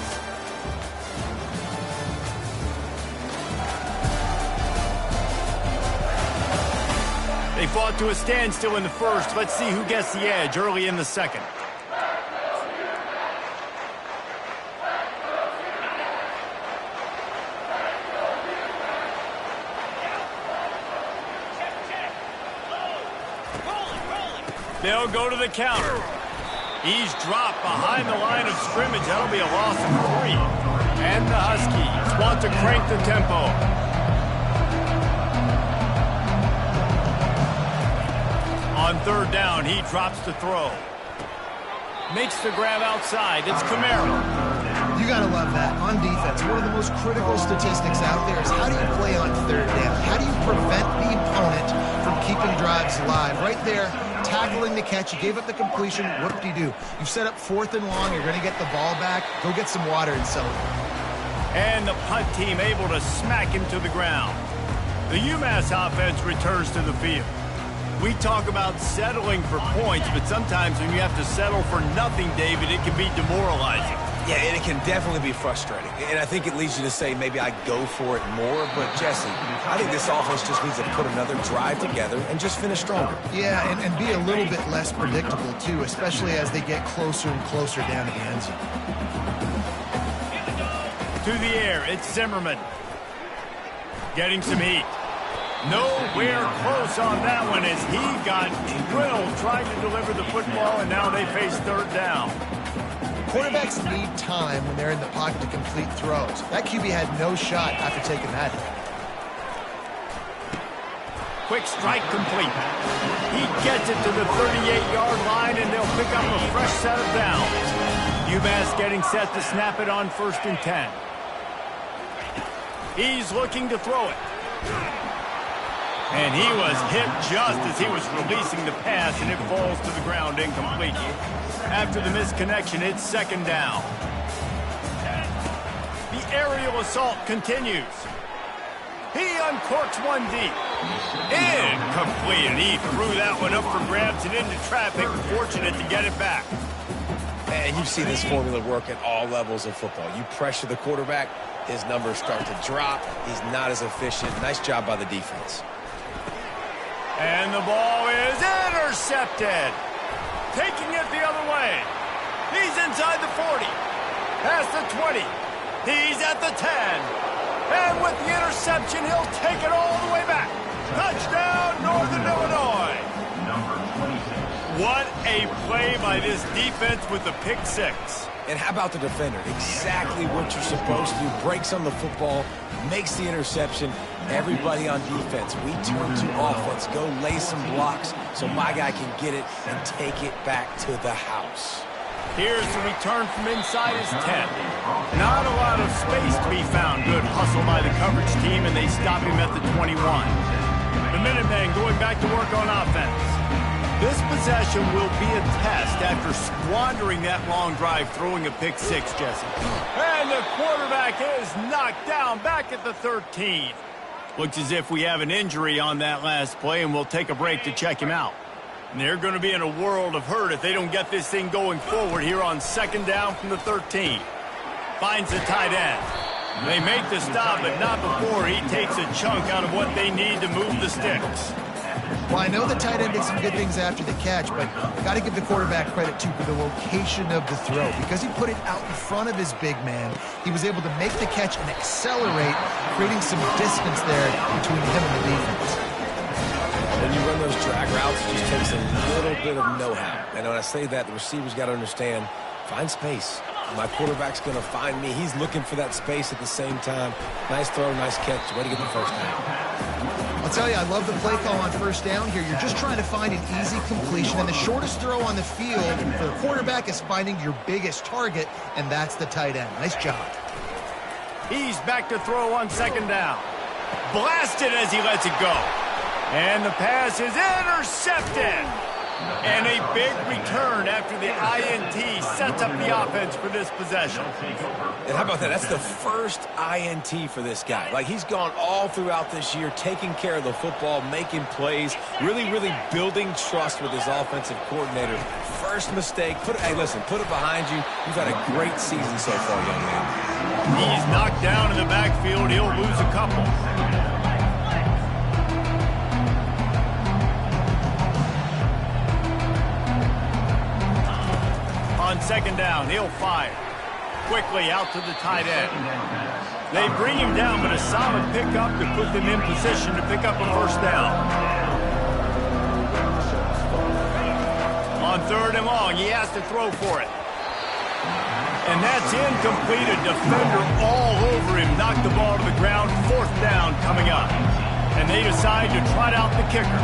They fought to a standstill in the first. Let's see who gets the edge early in the second. They'll go to the counter. He's dropped behind the line of scrimmage. That'll be a loss of 3. And the Huskies want to crank the tempo. On third down, he drops to throw. Makes the grab outside. It's Kamara. You got to love that. On defense, one of the most critical statistics out there is how do you play on third down? How do you prevent the opponent from keeping drives alive? Right there, tackling the catch. You gave up the completion. What do? You set up 4th and long. You're going to get the ball back. Go get some water and celebrate. And the punt team able to smack him to the ground. The UMass offense returns to the field. We talk about settling for points, but sometimes when you have to settle for nothing, David, it can be demoralizing. Yeah, and it can definitely be frustrating. And I think it leads you to say maybe I go for it more. But, Jesse, I think this offense just needs to put another drive together and just finish stronger. Yeah, and be a little bit less predictable, too, especially as they get closer and closer down to the end zone. To the air, it's Zimmerman. Getting some heat. Nowhere close on that one as he got drilled trying to deliver the football, and now they face third down. Quarterbacks need time when they're in the pocket to complete throws. That QB had no shot after taking that hit. Quick strike complete. He gets it to the 38-yard line, and they'll pick up a fresh set of downs. UMass getting set to snap it on 1st and 10. He's looking to throw it. And he was hit just as he was releasing the pass, and it falls to the ground incomplete. After the misconnection, it's 2nd down. The aerial assault continues. He uncorks one deep. Incomplete, and he threw that one up for grabs and into traffic. Fortunate to get it back. And you see this formula work at all levels of football. You pressure the quarterback, his numbers start to drop. He's not as efficient. Nice job by the defense. And the ball is intercepted. Taking it the other way. He's inside the 40. Past the 20. He's at the 10. And with the interception, he'll take it all the way back. Touchdown, Northern Illinois. Number 26. What a play by this defense with the pick 6. And how about the defender? Exactly what you're supposed to do. Breaks on the football, makes the interception. Everybody on defense, we turn to offense. Go lay some blocks so my guy can get it and take it back to the house. Here's the return from inside his 10. Not a lot of space to be found. Good hustle by the coverage team, and they stop him at the 21. The Minutemen going back to work on offense. This possession will be a test after squandering that long drive, throwing a pick 6, Jesse. And the quarterback is knocked down back at the 13. Looks as if we have an injury on that last play, and we'll take a break to check him out. And they're going to be in a world of hurt if they don't get this thing going forward here on 2nd down from the 13. Finds the tight end. They make the stop, but not before he takes a chunk out of what they need to move the sticks. Well, I know the tight end did some good things after the catch, but got to give the quarterback credit, too, for the location of the throw. Because he put it out in front of his big man, he was able to make the catch and accelerate, creating some distance there between him and the defense. When you run those drag routes, it just takes a little bit of know-how. And when I say that, the receiver's got to understand, find space. My quarterback's going to find me. He's looking for that space at the same time. Nice throw, nice catch. Way to get the first down. I'll tell you, I love the play call on 1st down here. You're just trying to find an easy completion, and the shortest throw on the field for the quarterback is finding your biggest target, and that's the tight end. Nice job. He's back to throw on 2nd down. Blasted as he lets it go. And the pass is intercepted. And a big return after the INT sets up the offense for this possession. And how about that? That's the first INT for this guy. Like, he's gone all throughout this year, taking care of the football, making plays, really, really building trust with his offensive coordinator. First mistake. Hey, listen, put it behind you. You've had a great season so far, young man. He's knocked down in the backfield. He'll lose a couple. On 2nd down, he'll fire. Quickly out to the tight end. They bring him down, but a solid pickup to put them in position to pick up a 1st down. 3rd and long. He has to throw for it. And that's incomplete. A defender all over him. Knocked the ball to the ground. 4th down coming up. And they decide to trot out the kicker.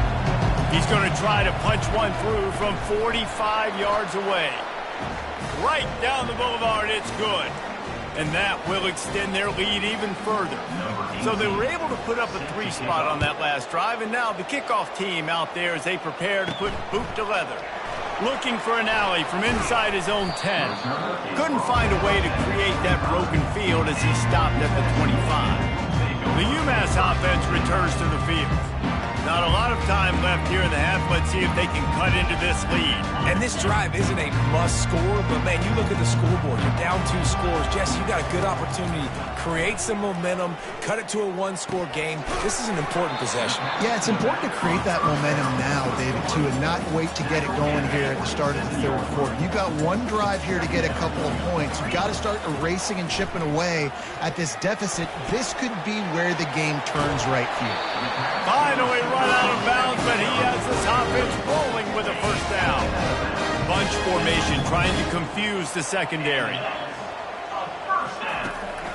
He's going to try to punch one through from 45 yards away. Right down the boulevard. It's good. And that will extend their lead even further. So they were able to put up a 3 spot on that last drive, and now the kickoff team out there as they prepare to put boot to leather. Looking for an alley from inside his own 10. Couldn't find a way to create that broken field as he stopped at the 25. The UMass offense returns to the field. Not a lot of time left here in the half. Let's see if they can cut into this lead. And this drive isn't a must score, but, man, you look at the scoreboard. You're down 2 scores. Jesse, you got a good opportunity. Create some momentum. Cut it to a 1-score game. This is an important possession. Yeah, it's important to create that momentum now, David, too, and not wait to get it going here at the start of the 3rd quarter. You've got 1 drive here to get a couple of points. You've got to start erasing and chipping away at this deficit. This could be where the game turns right here. Finally run out of bounds, but he has this offense rolling with a 1st down. Bunch formation trying to confuse the secondary.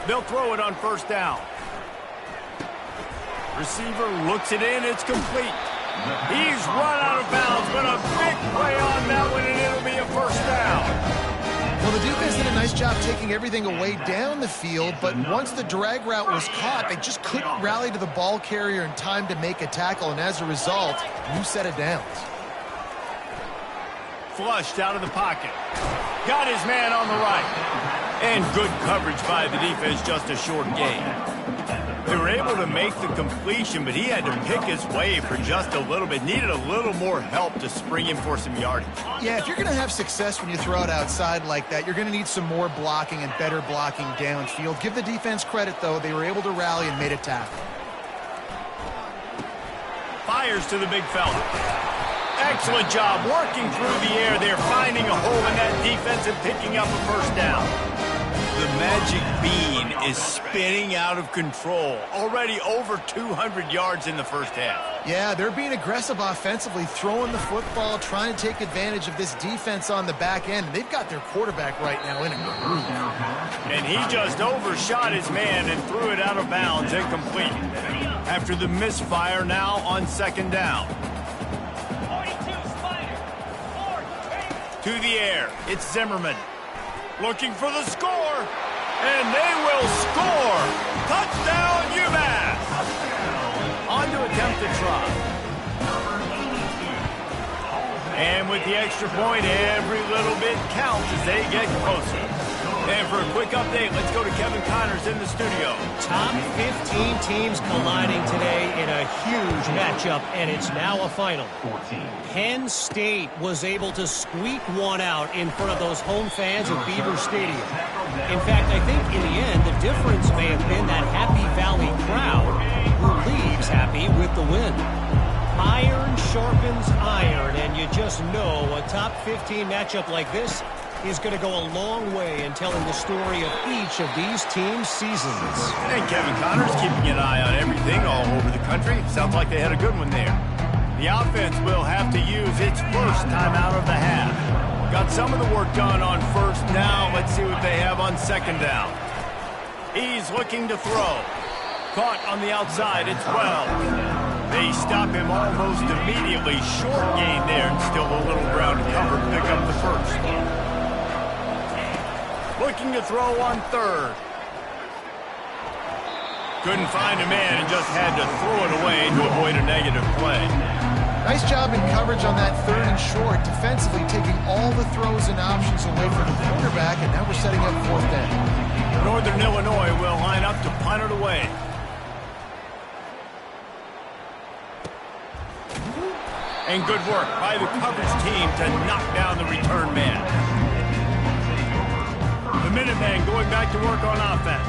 They'll throw it on 1st down. Receiver looks it in. It's complete. He's run out of bounds, but a big play on that one, and it'll be a 1st down. Well, the defense did a nice job taking everything away down the field, but once the drag route was caught, they just couldn't rally to the ball carrier in time to make a tackle, and as a result, new set of downs. Flushed out of the pocket. Got his man on the right. And good coverage by the defense, just a short gain. They were able to make the completion, but he had to pick his way for just a little bit. Needed a little more help to spring him for some yardage. Yeah, if you're going to have success when you throw it outside like that, you're going to need some more blocking and better blocking downfield. Give the defense credit, though. They were able to rally and made a tackle. Fires to the big fella. Excellent job working through the air there, finding a hole in that defense and picking up a 1st down. The magic bean is spinning out of control. Already over 200 yards in the 1st half. Yeah, they're being aggressive offensively, throwing the football, trying to take advantage of this defense on the back end. They've got their quarterback right now in a groove. And he just overshot his man and threw it out of bounds, incomplete. After the misfire, now on 2nd down. To the air, it's Zimmerman. Looking for the score, and they will score. Touchdown, UMass. On to attempt to try. And with the extra point, every little bit counts as they get closer. And for a quick update, let's go to Kevin Connors in the studio. Top 15 teams colliding today in a huge matchup, and it's now a final. Penn State was able to squeak one out in front of those home fans at Beaver Stadium. In fact, I think in the end, the difference may have been that Happy Valley crowd who leaves happy with the win. Iron sharpens iron, and you just know a top 15 matchup like this is going to go a long way in telling the story of each of these teams' seasons. And Kevin Connors keeping an eye on everything all over the country. Sounds like they had a good one there. The offense will have to use its 1st timeout of the half. Got some of the work done on 1st down. Let's see what they have on 2nd down. He's looking to throw. Caught on the outside. It's Wells. They stop him almost immediately. Short gain there, and still a little ground to cover to pick up the 1st. Looking to throw on 3rd. Couldn't find a man and just had to throw it away to avoid a negative play. Nice job in coverage on that 3rd and short, defensively taking all the throws and options away from the quarterback, and now we're setting up 4th down. Northern Illinois will line up to punt it away. And good work by the coverage team to knock down the return man. The Minutemen going back to work on offense.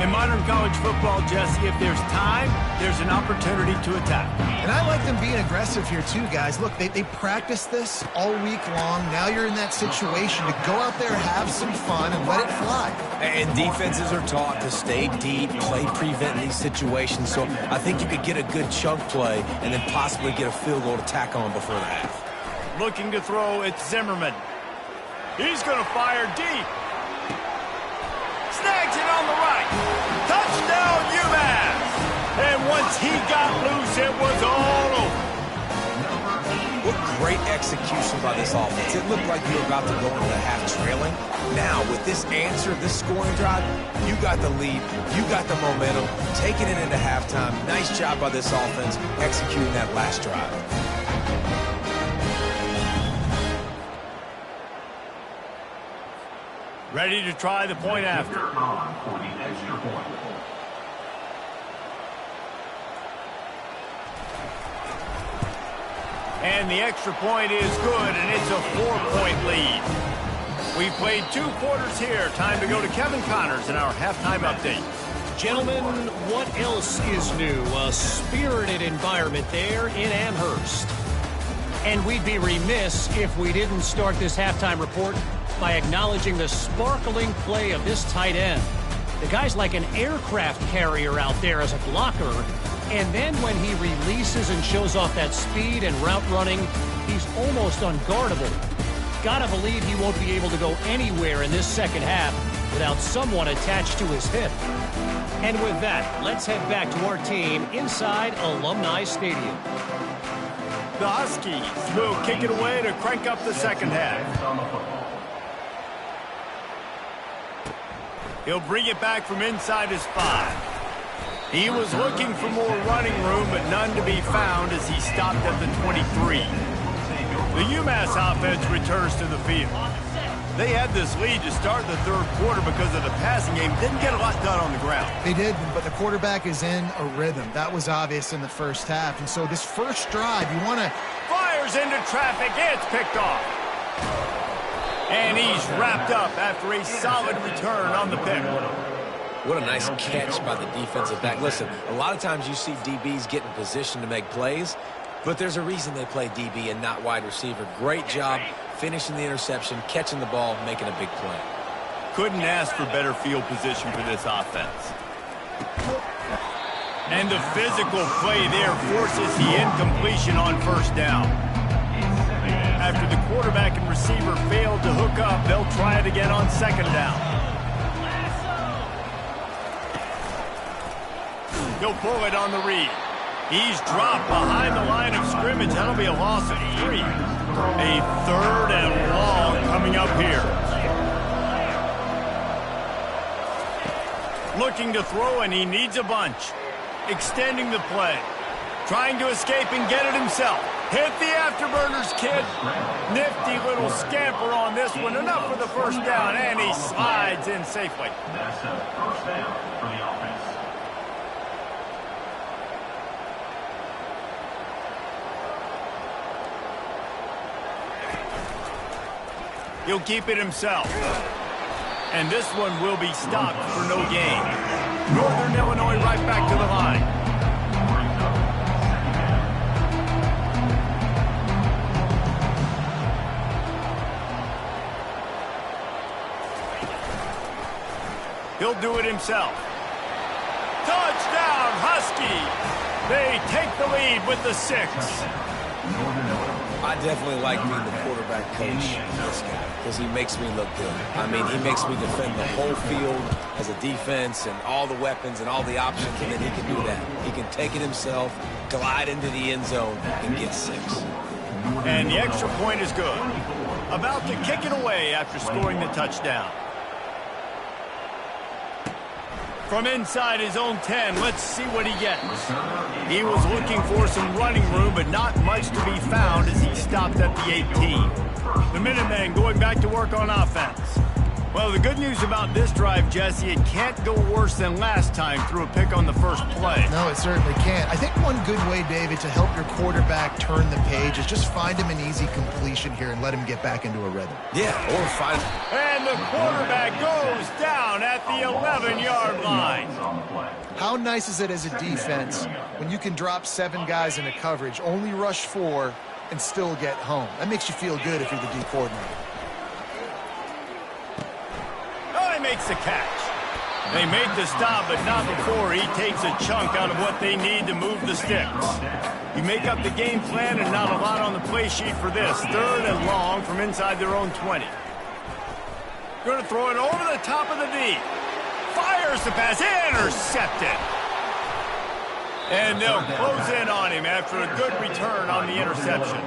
In modern college football, Jesse, if there's time, there's an opportunity to attack. And I like them being aggressive here too, guys. Look, they practice this all week long. Now you're in that situation to go out there, have some fun, and let it fly. And defenses are taught to stay deep, play prevent in these situations. So I think you could get a good chunk play and then possibly get a field goal to tack on before the half. Looking to throw, it's Zimmerman. He's going to fire deep. Snags it on the right. Touchdown, UMass. And once he got loose, it was all over. What great execution by this offense. It looked like you were about to go into the half trailing. Now, with this answer, this scoring drive, you got the lead, you got the momentum, taking it into halftime. Nice job by this offense executing that last drive. Ready to try the point after. For the extra point. And the extra point is good, and it's a 4-point lead. We played 2 quarters here. Time to go to Kevin Connors in our halftime update. Gentlemen, what else is new? A spirited environment there in Amherst. And we'd be remiss if we didn't start this halftime report by acknowledging the sparkling play of this tight end. The guy's like an aircraft carrier out there as a blocker. And then when he releases and shows off that speed and route running, he's almost unguardable. Gotta believe he won't be able to go anywhere in this second half without someone attached to his hip. And with that, let's head back to our team inside Alumni Stadium. The Huskies will kick it away to crank up the second half. He'll bring it back from inside his 5. He was looking for more running room, but none to be found as he stopped at the 23. The UMass offense returns to the field. They had this lead to start the third quarter because of the passing game. Didn't get a lot done on the ground. They did, but the quarterback is in a rhythm. That was obvious in the first half. And so this first drive, you want to... Fires into traffic. It's picked off. And he's wrapped up after a solid return on the pick. What a nice catch by the defensive back. Listen, a lot of times you see DBs get in position to make plays, but there's a reason they play DB and not wide receiver. Great job finishing the interception, catching the ball, making a big play. Couldn't ask for better field position for this offense. And the physical play there forces the incompletion on first down. After the quarterback and receiver failed to hook up, they'll try it again on second down. He'll pull it on the read. He's dropped behind the line of scrimmage. That'll be a loss of 3. A 3rd and long coming up here. Looking to throw, and he needs a bunch. Extending the play. Trying to escape and get it himself. Hit the afterburners, kid. Nifty little scamper on this one. Enough for the first down, and he slides in safely. That's a first down for the offense. He'll keep it himself. And this one will be stopped for no gain. Northern Illinois right back to the line. He'll do it himself. Touchdown, Huskies! They take the lead with the 6. I definitely like being the quarterback coach of this guy because he makes me look good. I mean, he makes me defend the whole field as a defense and all the weapons and all the options, and then he can do that. He can take it himself, glide into the end zone, and get 6. And the extra point is good. About to kick it away after scoring the touchdown. From inside his own 10, let's see what he gets. He was looking for some running room, but not much to be found as he stopped at the 18. The Minutemen going back to work on offense. Well, the good news about this drive, Jesse, it can't go worse than last time through a pick on the first play. No, it certainly can't. I think one good way, David, to help your quarterback turn the page is just find him an easy completion here and let him get back into a rhythm. Yeah, or find... And the quarterback goes down at the 11-yard line. How nice is it as a defense when you can drop 7 guys into coverage, only rush 4, and still get home? That makes you feel good if you're the D coordinator. Makes the catch. They made the stop, but not before he takes a chunk out of what they need to move the sticks. You make up the game plan and not a lot on the play sheet for this. 3rd and long from inside their own 20. Going to throw it over the top of the D. Fires the pass, intercepted. And they'll close in on him after a good return on the interception.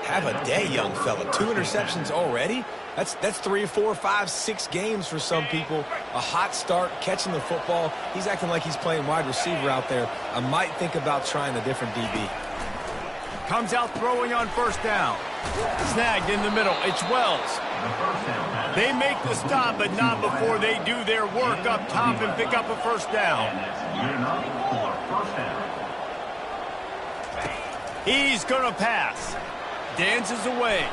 Have a day, young fella. 2 interceptions already? That's 3, 4, 5, 6 games for some people. A hot start, catching the football. He's acting like he's playing wide receiver out there. I might think about trying a different DB. Comes out throwing on 1st down. Snagged in the middle. It's Wells. They make the stop, but not before they do their work up top and pick up a 1st down. He's going to pass. Dances away.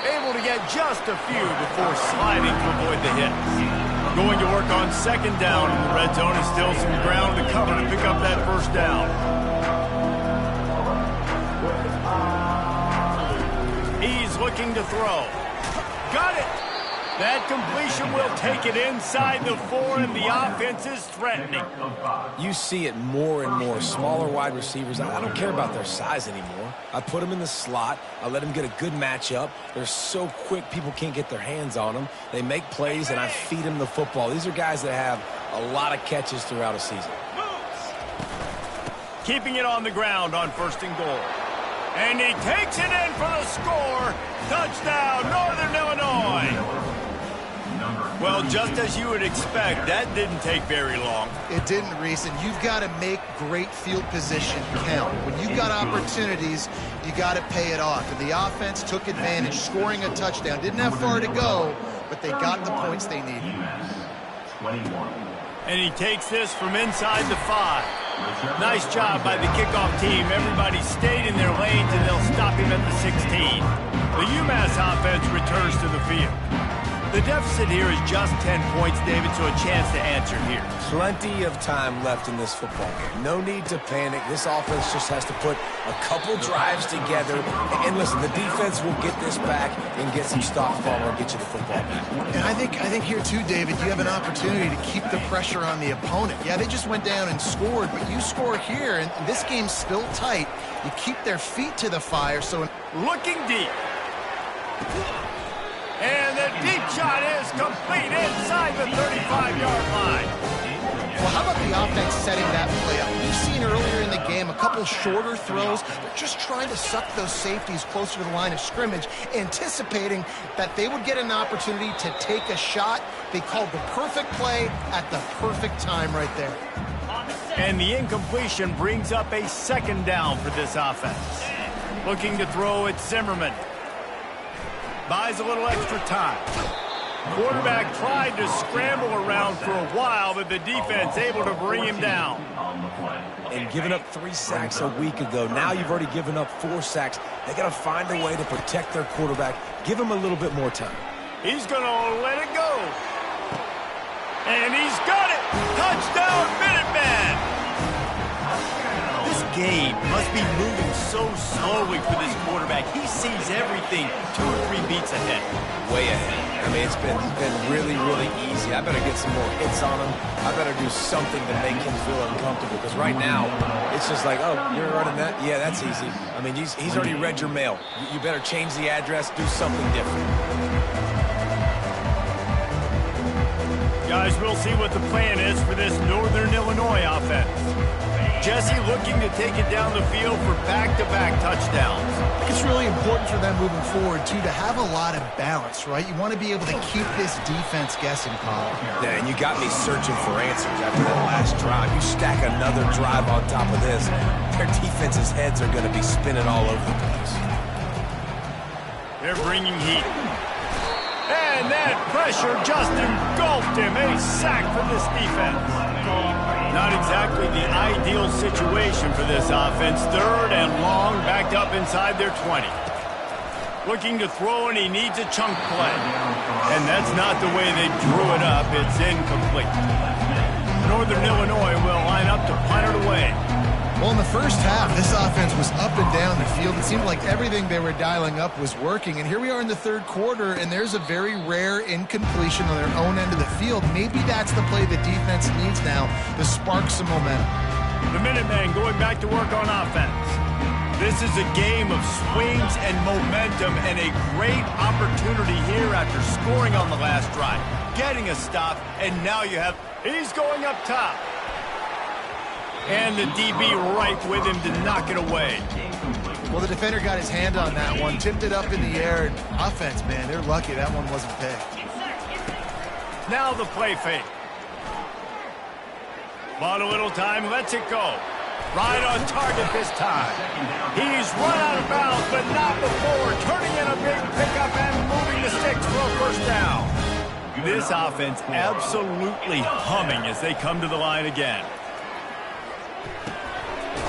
Able to get just a few before sliding to avoid the hits. Going to work on 2nd down in the red zone and still some ground to cover to pick up that 1st down. He's looking to throw. Got it! That completion will take it inside the 4, and the offense is threatening. You see it more and more. Smaller wide receivers, I don't care about their size anymore. I put them in the slot. I let them get a good matchup. They're so quick, people can't get their hands on them. They make plays, and I feed them the football. These are guys that have a lot of catches throughout a season. Keeping it on the ground on 1st and goal. And he takes it in for the score. Touchdown, Northern Illinois. Well, just as you would expect, that didn't take very long. It didn't, Reese, and you've got to make great field position count. When you've got opportunities, you got to pay it off. And the offense took advantage, scoring a touchdown. Didn't have far to go, but they got the points they needed. 21. And he takes this from inside the 5. Nice job by the kickoff team. Everybody stayed in their lanes, and they'll stop him at the 16. The UMass offense returns to the field. The deficit here is just 10 points, David, so a chance to answer here. Plenty of time left in this football game. No need to panic. This offense just has to put a couple drives together. And listen, the defense will get this back and get some stop follow and get you the football back. And I think here too, David, you have an opportunity to keep the pressure on the opponent. Yeah, they just went down and scored, but you score here, and this game's still tight. You keep their feet to the fire, so... Looking deep. And the deep shot is complete inside the 35-yard line. Well, how about the offense setting that play up? We've seen earlier in the game a couple shorter throws. They're just trying to suck those safeties closer to the line of scrimmage, anticipating that they would get an opportunity to take a shot. They called the perfect play at the perfect time right there. And the incompletion brings up a 2nd down for this offense. Looking to throw at Zimmerman. Buys a little extra time. Quarterback tried to scramble around for a while, but the defense able to bring him down. And giving up 3 sacks a week ago. Now you've already given up 4 sacks. They got to find a way to protect their quarterback. Give him a little bit more time. He's going to let it go. And he's got it. Touchdown, Minuteman. This game must be moving so slowly for this quarterback. He sees everything 2 or 3 beats ahead. Way ahead. I mean, it's been really, really easy. I better get some more hits on him. I better do something to make him feel uncomfortable. Because right now, it's just like, oh, you're running that? Yeah, that's easy. I mean, he's already read your mail. You better change the address, do something different. Guys, we'll see what the plan is for this Northern Illinois offense. Jesse looking to take it down the field for back-to-back touchdowns. I think it's really important for them moving forward, too, to have a lot of balance, right? You want to be able to keep this defense guessing, Paul. Yeah, and you got me searching for answers after that last drive. You stack another drive on top of this, their defense's heads are going to be spinning all over the place. They're bringing heat. And that pressure just engulfed him. A sack for this defense. Not exactly the ideal situation for this offense. 3rd and long, backed up inside their 20. Looking to throw, and he needs a chunk play. And that's not the way they drew it up. It's incomplete. Northern Illinois will line up to punt it away. Well, in the first half, this offense was up and down the field. It seemed like everything they were dialing up was working. And here we are in the 3rd quarter, and there's a very rare incompletion on their own end of the field. Maybe that's the play the defense needs now to spark some momentum. The Minutemen going back to work on offense. This is a game of swings and momentum and a great opportunity here after scoring on the last drive, getting a stop, and now you have... He's going up top. And the DB right with him to knock it away. Well, the defender got his hand on that one, tipped it up in the air. And offense, man, they're lucky that one wasn't picked. Now the play fake. Bought a little time, lets it go. Right on target this time. He's run out of bounds, but not before. Turning in a big pickup and moving the sticks for a first down. This offense absolutely humming as they come to the line again.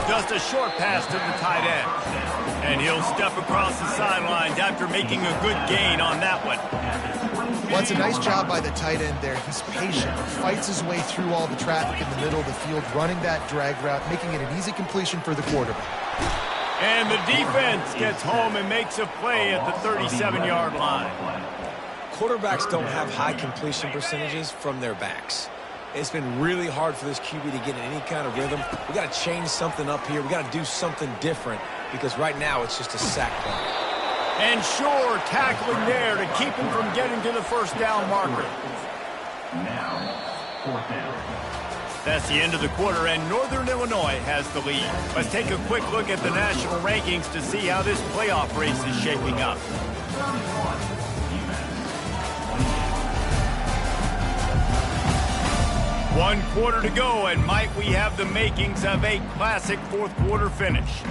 Just a short pass to the tight end. And he'll step across the sidelines after making a good gain on that one. Well, it's a nice job by the tight end there. He's patient, fights his way through all the traffic in the middle of the field, running that drag route, making it an easy completion for the quarterback. And the defense gets home and makes a play at the 37-yard line. Quarterbacks don't have high completion percentages from their backs. It's been really hard for this QB to get in any kind of rhythm. We got to change something up here. We got to do something different because right now it's just a sack play. And sure, tackling there to keep him from getting to the first down marker. Now, fourth down. That's the end of the quarter, and Northern Illinois has the lead. Let's take a quick look at the national rankings to see how this playoff race is shaping up. One quarter to go, and might we have the makings of a classic fourth quarter finish.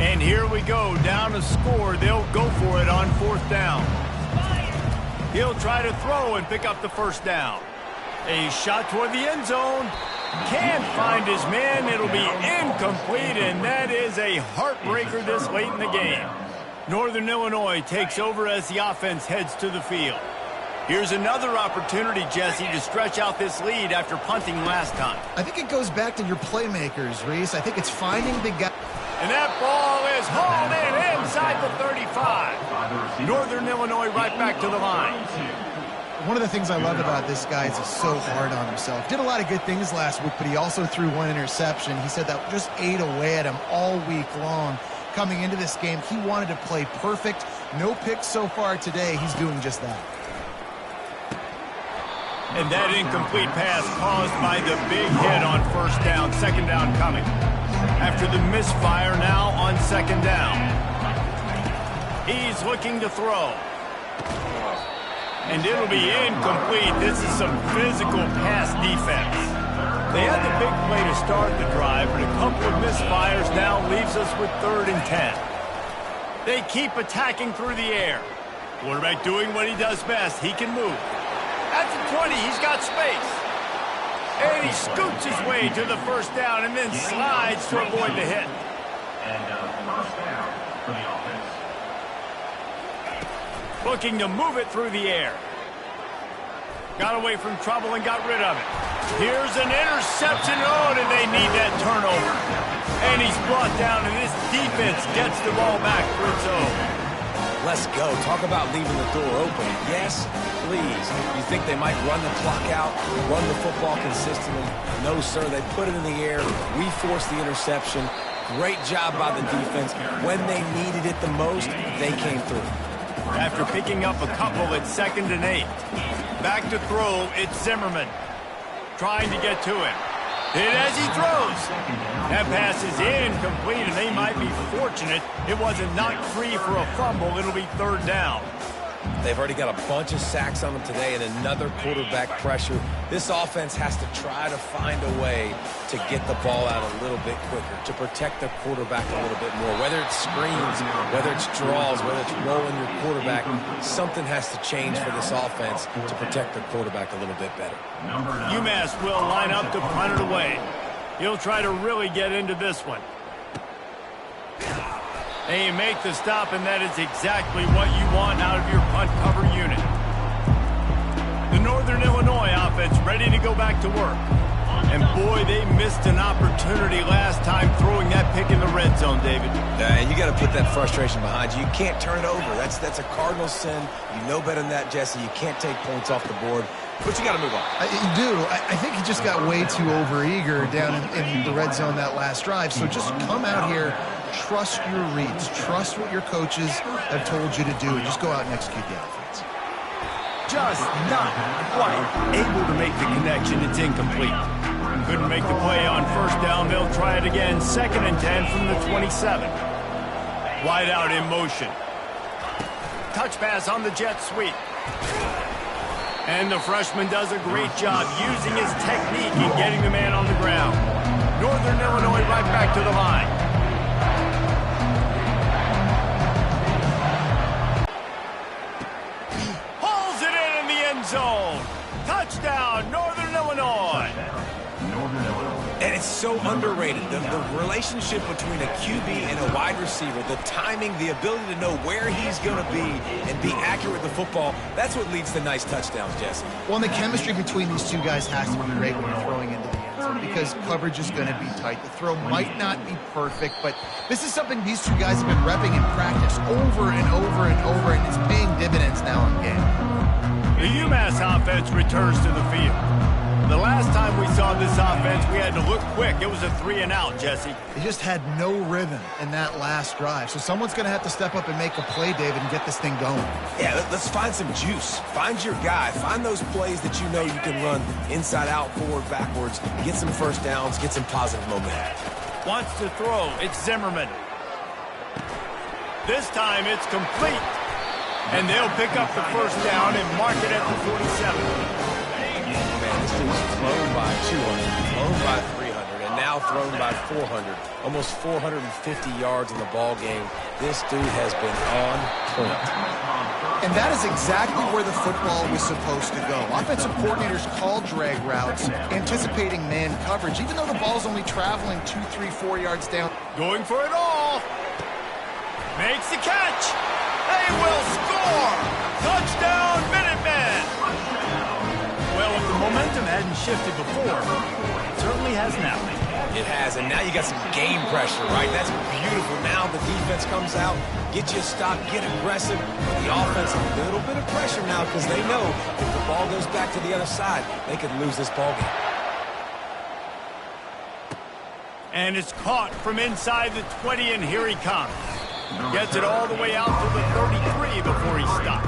And here we go, down a score. They'll go for it on fourth down. He'll try to throw and pick up the first down. A shot toward the end zone. Can't find his man. It'll be incomplete, and that is a heartbreaker this late in the game. Northern Illinois takes over as the offense heads to the field. Here's another opportunity, Jesse, to stretch out this lead after punting last time. I think it goes back to your playmakers, Reese. I think it's finding the guy. And that ball is hauled in inside the 35. Northern Illinois right back to the line. One of the things I love about this guy is he's so hard on himself. Did a lot of good things last week, but he also threw one interception. He said that just ate away at him all week long. Coming into this game, he wanted to play perfect. No picks so far today. He's doing just that. And that incomplete pass caused by the big hit on first down. Second down coming. After the misfire, now on second down. He's looking to throw. And it'll be incomplete. This is some physical pass defense. They had the big play to start the drive, but a couple of misfires now leaves us with 3rd and 10. They keep attacking through the air. Quarterback doing what he does best. He can move. At the 20, he's got space. And he scoots his way to the first down and then slides to avoid the hit. And first down for the offense. Looking to move it through the air. Got away from trouble and got rid of it. Here's an interception. Oh, did they need that turnover? And he's brought down, and this defense gets the ball back for its own. Let's go. Talk about leaving the door open. Yes, please. You think they might run the clock out, run the football consistently? No, sir. They put it in the air. We forced the interception. Great job by the defense. When they needed it the most, they came through. After picking up a couple at 2nd and 8. Back to throw, it's Zimmerman. Trying to get to him. Hit as he throws. That pass is incomplete, and they might be fortunate it wasn't knocked free for a fumble. It'll be 3rd down. They've already got a bunch of sacks on them today and another quarterback pressure. This offense has to try to find a way to get the ball out a little bit quicker, to protect the quarterback a little bit more. Whether it's screens, whether it's draws, whether it's rolling your quarterback, something has to change for this offense to protect the quarterback a little bit better. UMass will line up to punt it away. He'll try to really get into this one. And you make the stop, and that is exactly what you want out of your punt cover unit. The Northern Illinois offense ready to go back to work. And boy, they missed an opportunity last time throwing that pick in the red zone, David. And you got to put that frustration behind you. You can't turn it over. That's a cardinal sin. You know better than that, Jesse. You can't take points off the board. But you got to move on. You do. I think he just got way too overeager down in the red zone that last drive. So just come out here, trust your reads, trust what your coaches have told you to do, and just go out and execute the offense. Just not quite able to make the connection. It's incomplete. Couldn't make the play on first down. They'll try it again. 2nd and 10 from the 27. Wide out in motion. Touch pass on the jet sweep. And the freshman does a great job using his technique and getting the man on the ground. Northern Illinois right back to the line. Hauls it in the end zone. Touchdown, Northern Illinois. And it's so underrated. The relationship between a QB and a wide receiver, the timing, the ability to know where he's going to be and be accurate with the football, that's what leads to nice touchdowns, Jesse. Well, and the chemistry between these two guys has to be great when you're throwing into the end zone because coverage is going to be tight. The throw might not be perfect, but this is something these two guys have been repping in practice over and over and over, and it's paying dividends now in game. The UMass offense returns to the field. The last time we saw this offense, we had to look quick. It was a 3-and-out, Jesse. They just had no rhythm in that last drive. So someone's going to have to step up and make a play, David, and get this thing going. Yeah, let's find some juice. Find your guy. Find those plays that you know you can run inside out, forward, backwards. Get some first downs. Get some positive momentum. Wants to throw. It's Zimmerman. This time it's complete. And they'll pick up the first down and mark it at the 47. Man, this dude's thrown by 200, thrown by 300, and now thrown by 400. Almost 450 yards in the ball game. This dude has been on point. And that is exactly where the football was supposed to go. Offensive coordinators call drag routes, anticipating man coverage, even though the ball's only traveling 2, 3, 4 yards down. Going for it all. Makes the catch. They will score. Touchdown, Minutemen. Well, if the momentum hadn't shifted before, it certainly has now. It has, and now you got some game pressure, right? That's beautiful. Now the defense comes out, get you a stop, get aggressive. The offense, a little bit of pressure now because they know if the ball goes back to the other side, they could lose this ball game. And it's caught from inside the 20, and here he comes. Gets it all the way out to the 33 before he stops.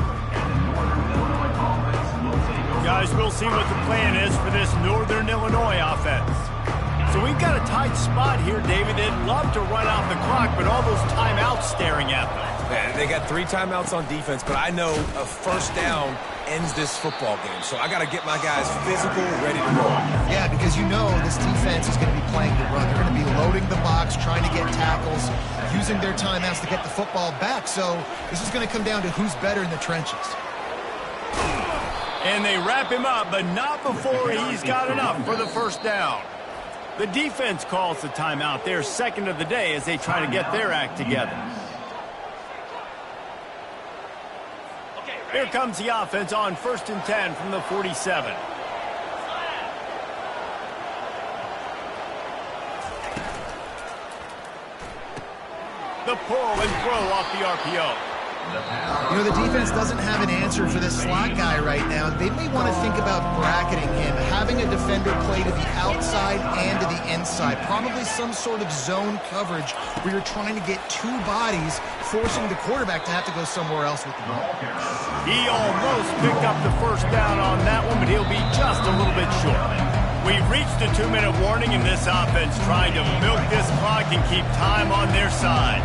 Guys, we'll see what the plan is for this Northern Illinois offense. So we've got a tight spot here, David. They'd love to run out the clock, but all those timeouts staring at them. Man, they got 3 timeouts on defense, but I know a first down ends this football game. So I got to get my guys physical, ready to roll. Yeah, because you know this defense is going to be playing the run. They're going to be loading the box, trying to get tackles, using their timeouts to get the football back. So this is going to come down to who's better in the trenches. And they wrap him up, but not before he's got enough for the first down. The defense calls the timeout, their second of the day, as they try to get their act together. Here comes the offense on 1st and 10 from the 47. The pull and throw off the RPO. You know, the defense doesn't have an answer for this slot guy right now. They may want to think about bracketing him, having a defender play to the outside and to the inside. Probably some sort of zone coverage where you're trying to get 2 bodies, forcing the quarterback to have to go somewhere else with the ball. He almost picked up the first down on that one, but he'll be just a little bit short. We've reached the 2-minute warning in this offense, trying to milk this clock and keep time on their side.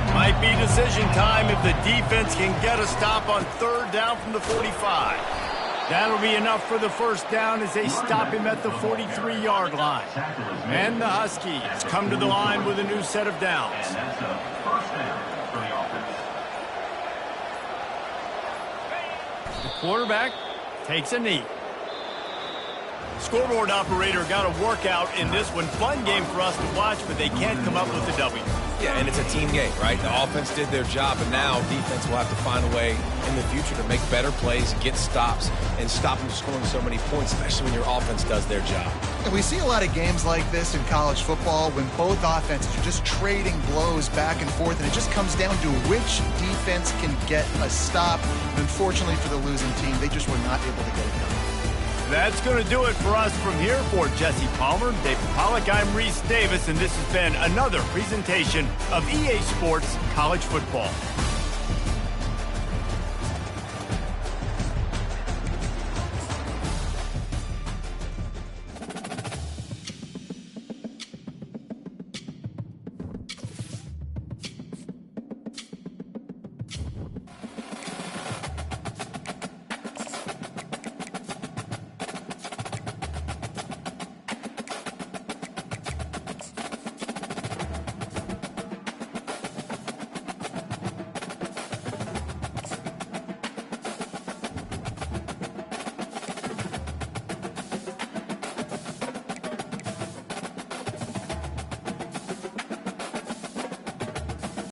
Might be decision time if the defense can get a stop on 3rd down from the 45. That'll be enough for the first down as they stop him at the 43-yard line. And the Huskies come to the line with a new set of downs. The quarterback takes a knee. Scoreboard operator got a workout in this one. Fun game for us to watch, but they can't come up with a W. Yeah, and it's a team game, right? The offense did their job, and now defense will have to find a way in the future to make better plays, get stops, and stop them scoring so many points, especially when your offense does their job. And we see a lot of games like this in college football when both offenses are just trading blows back and forth, and it just comes down to which defense can get a stop. And unfortunately for the losing team, they just were not able to get it done. That's going to do it for us from here. For Jesse Palmer, David Pollack, I'm Reese Davis, and this has been another presentation of EA Sports College Football.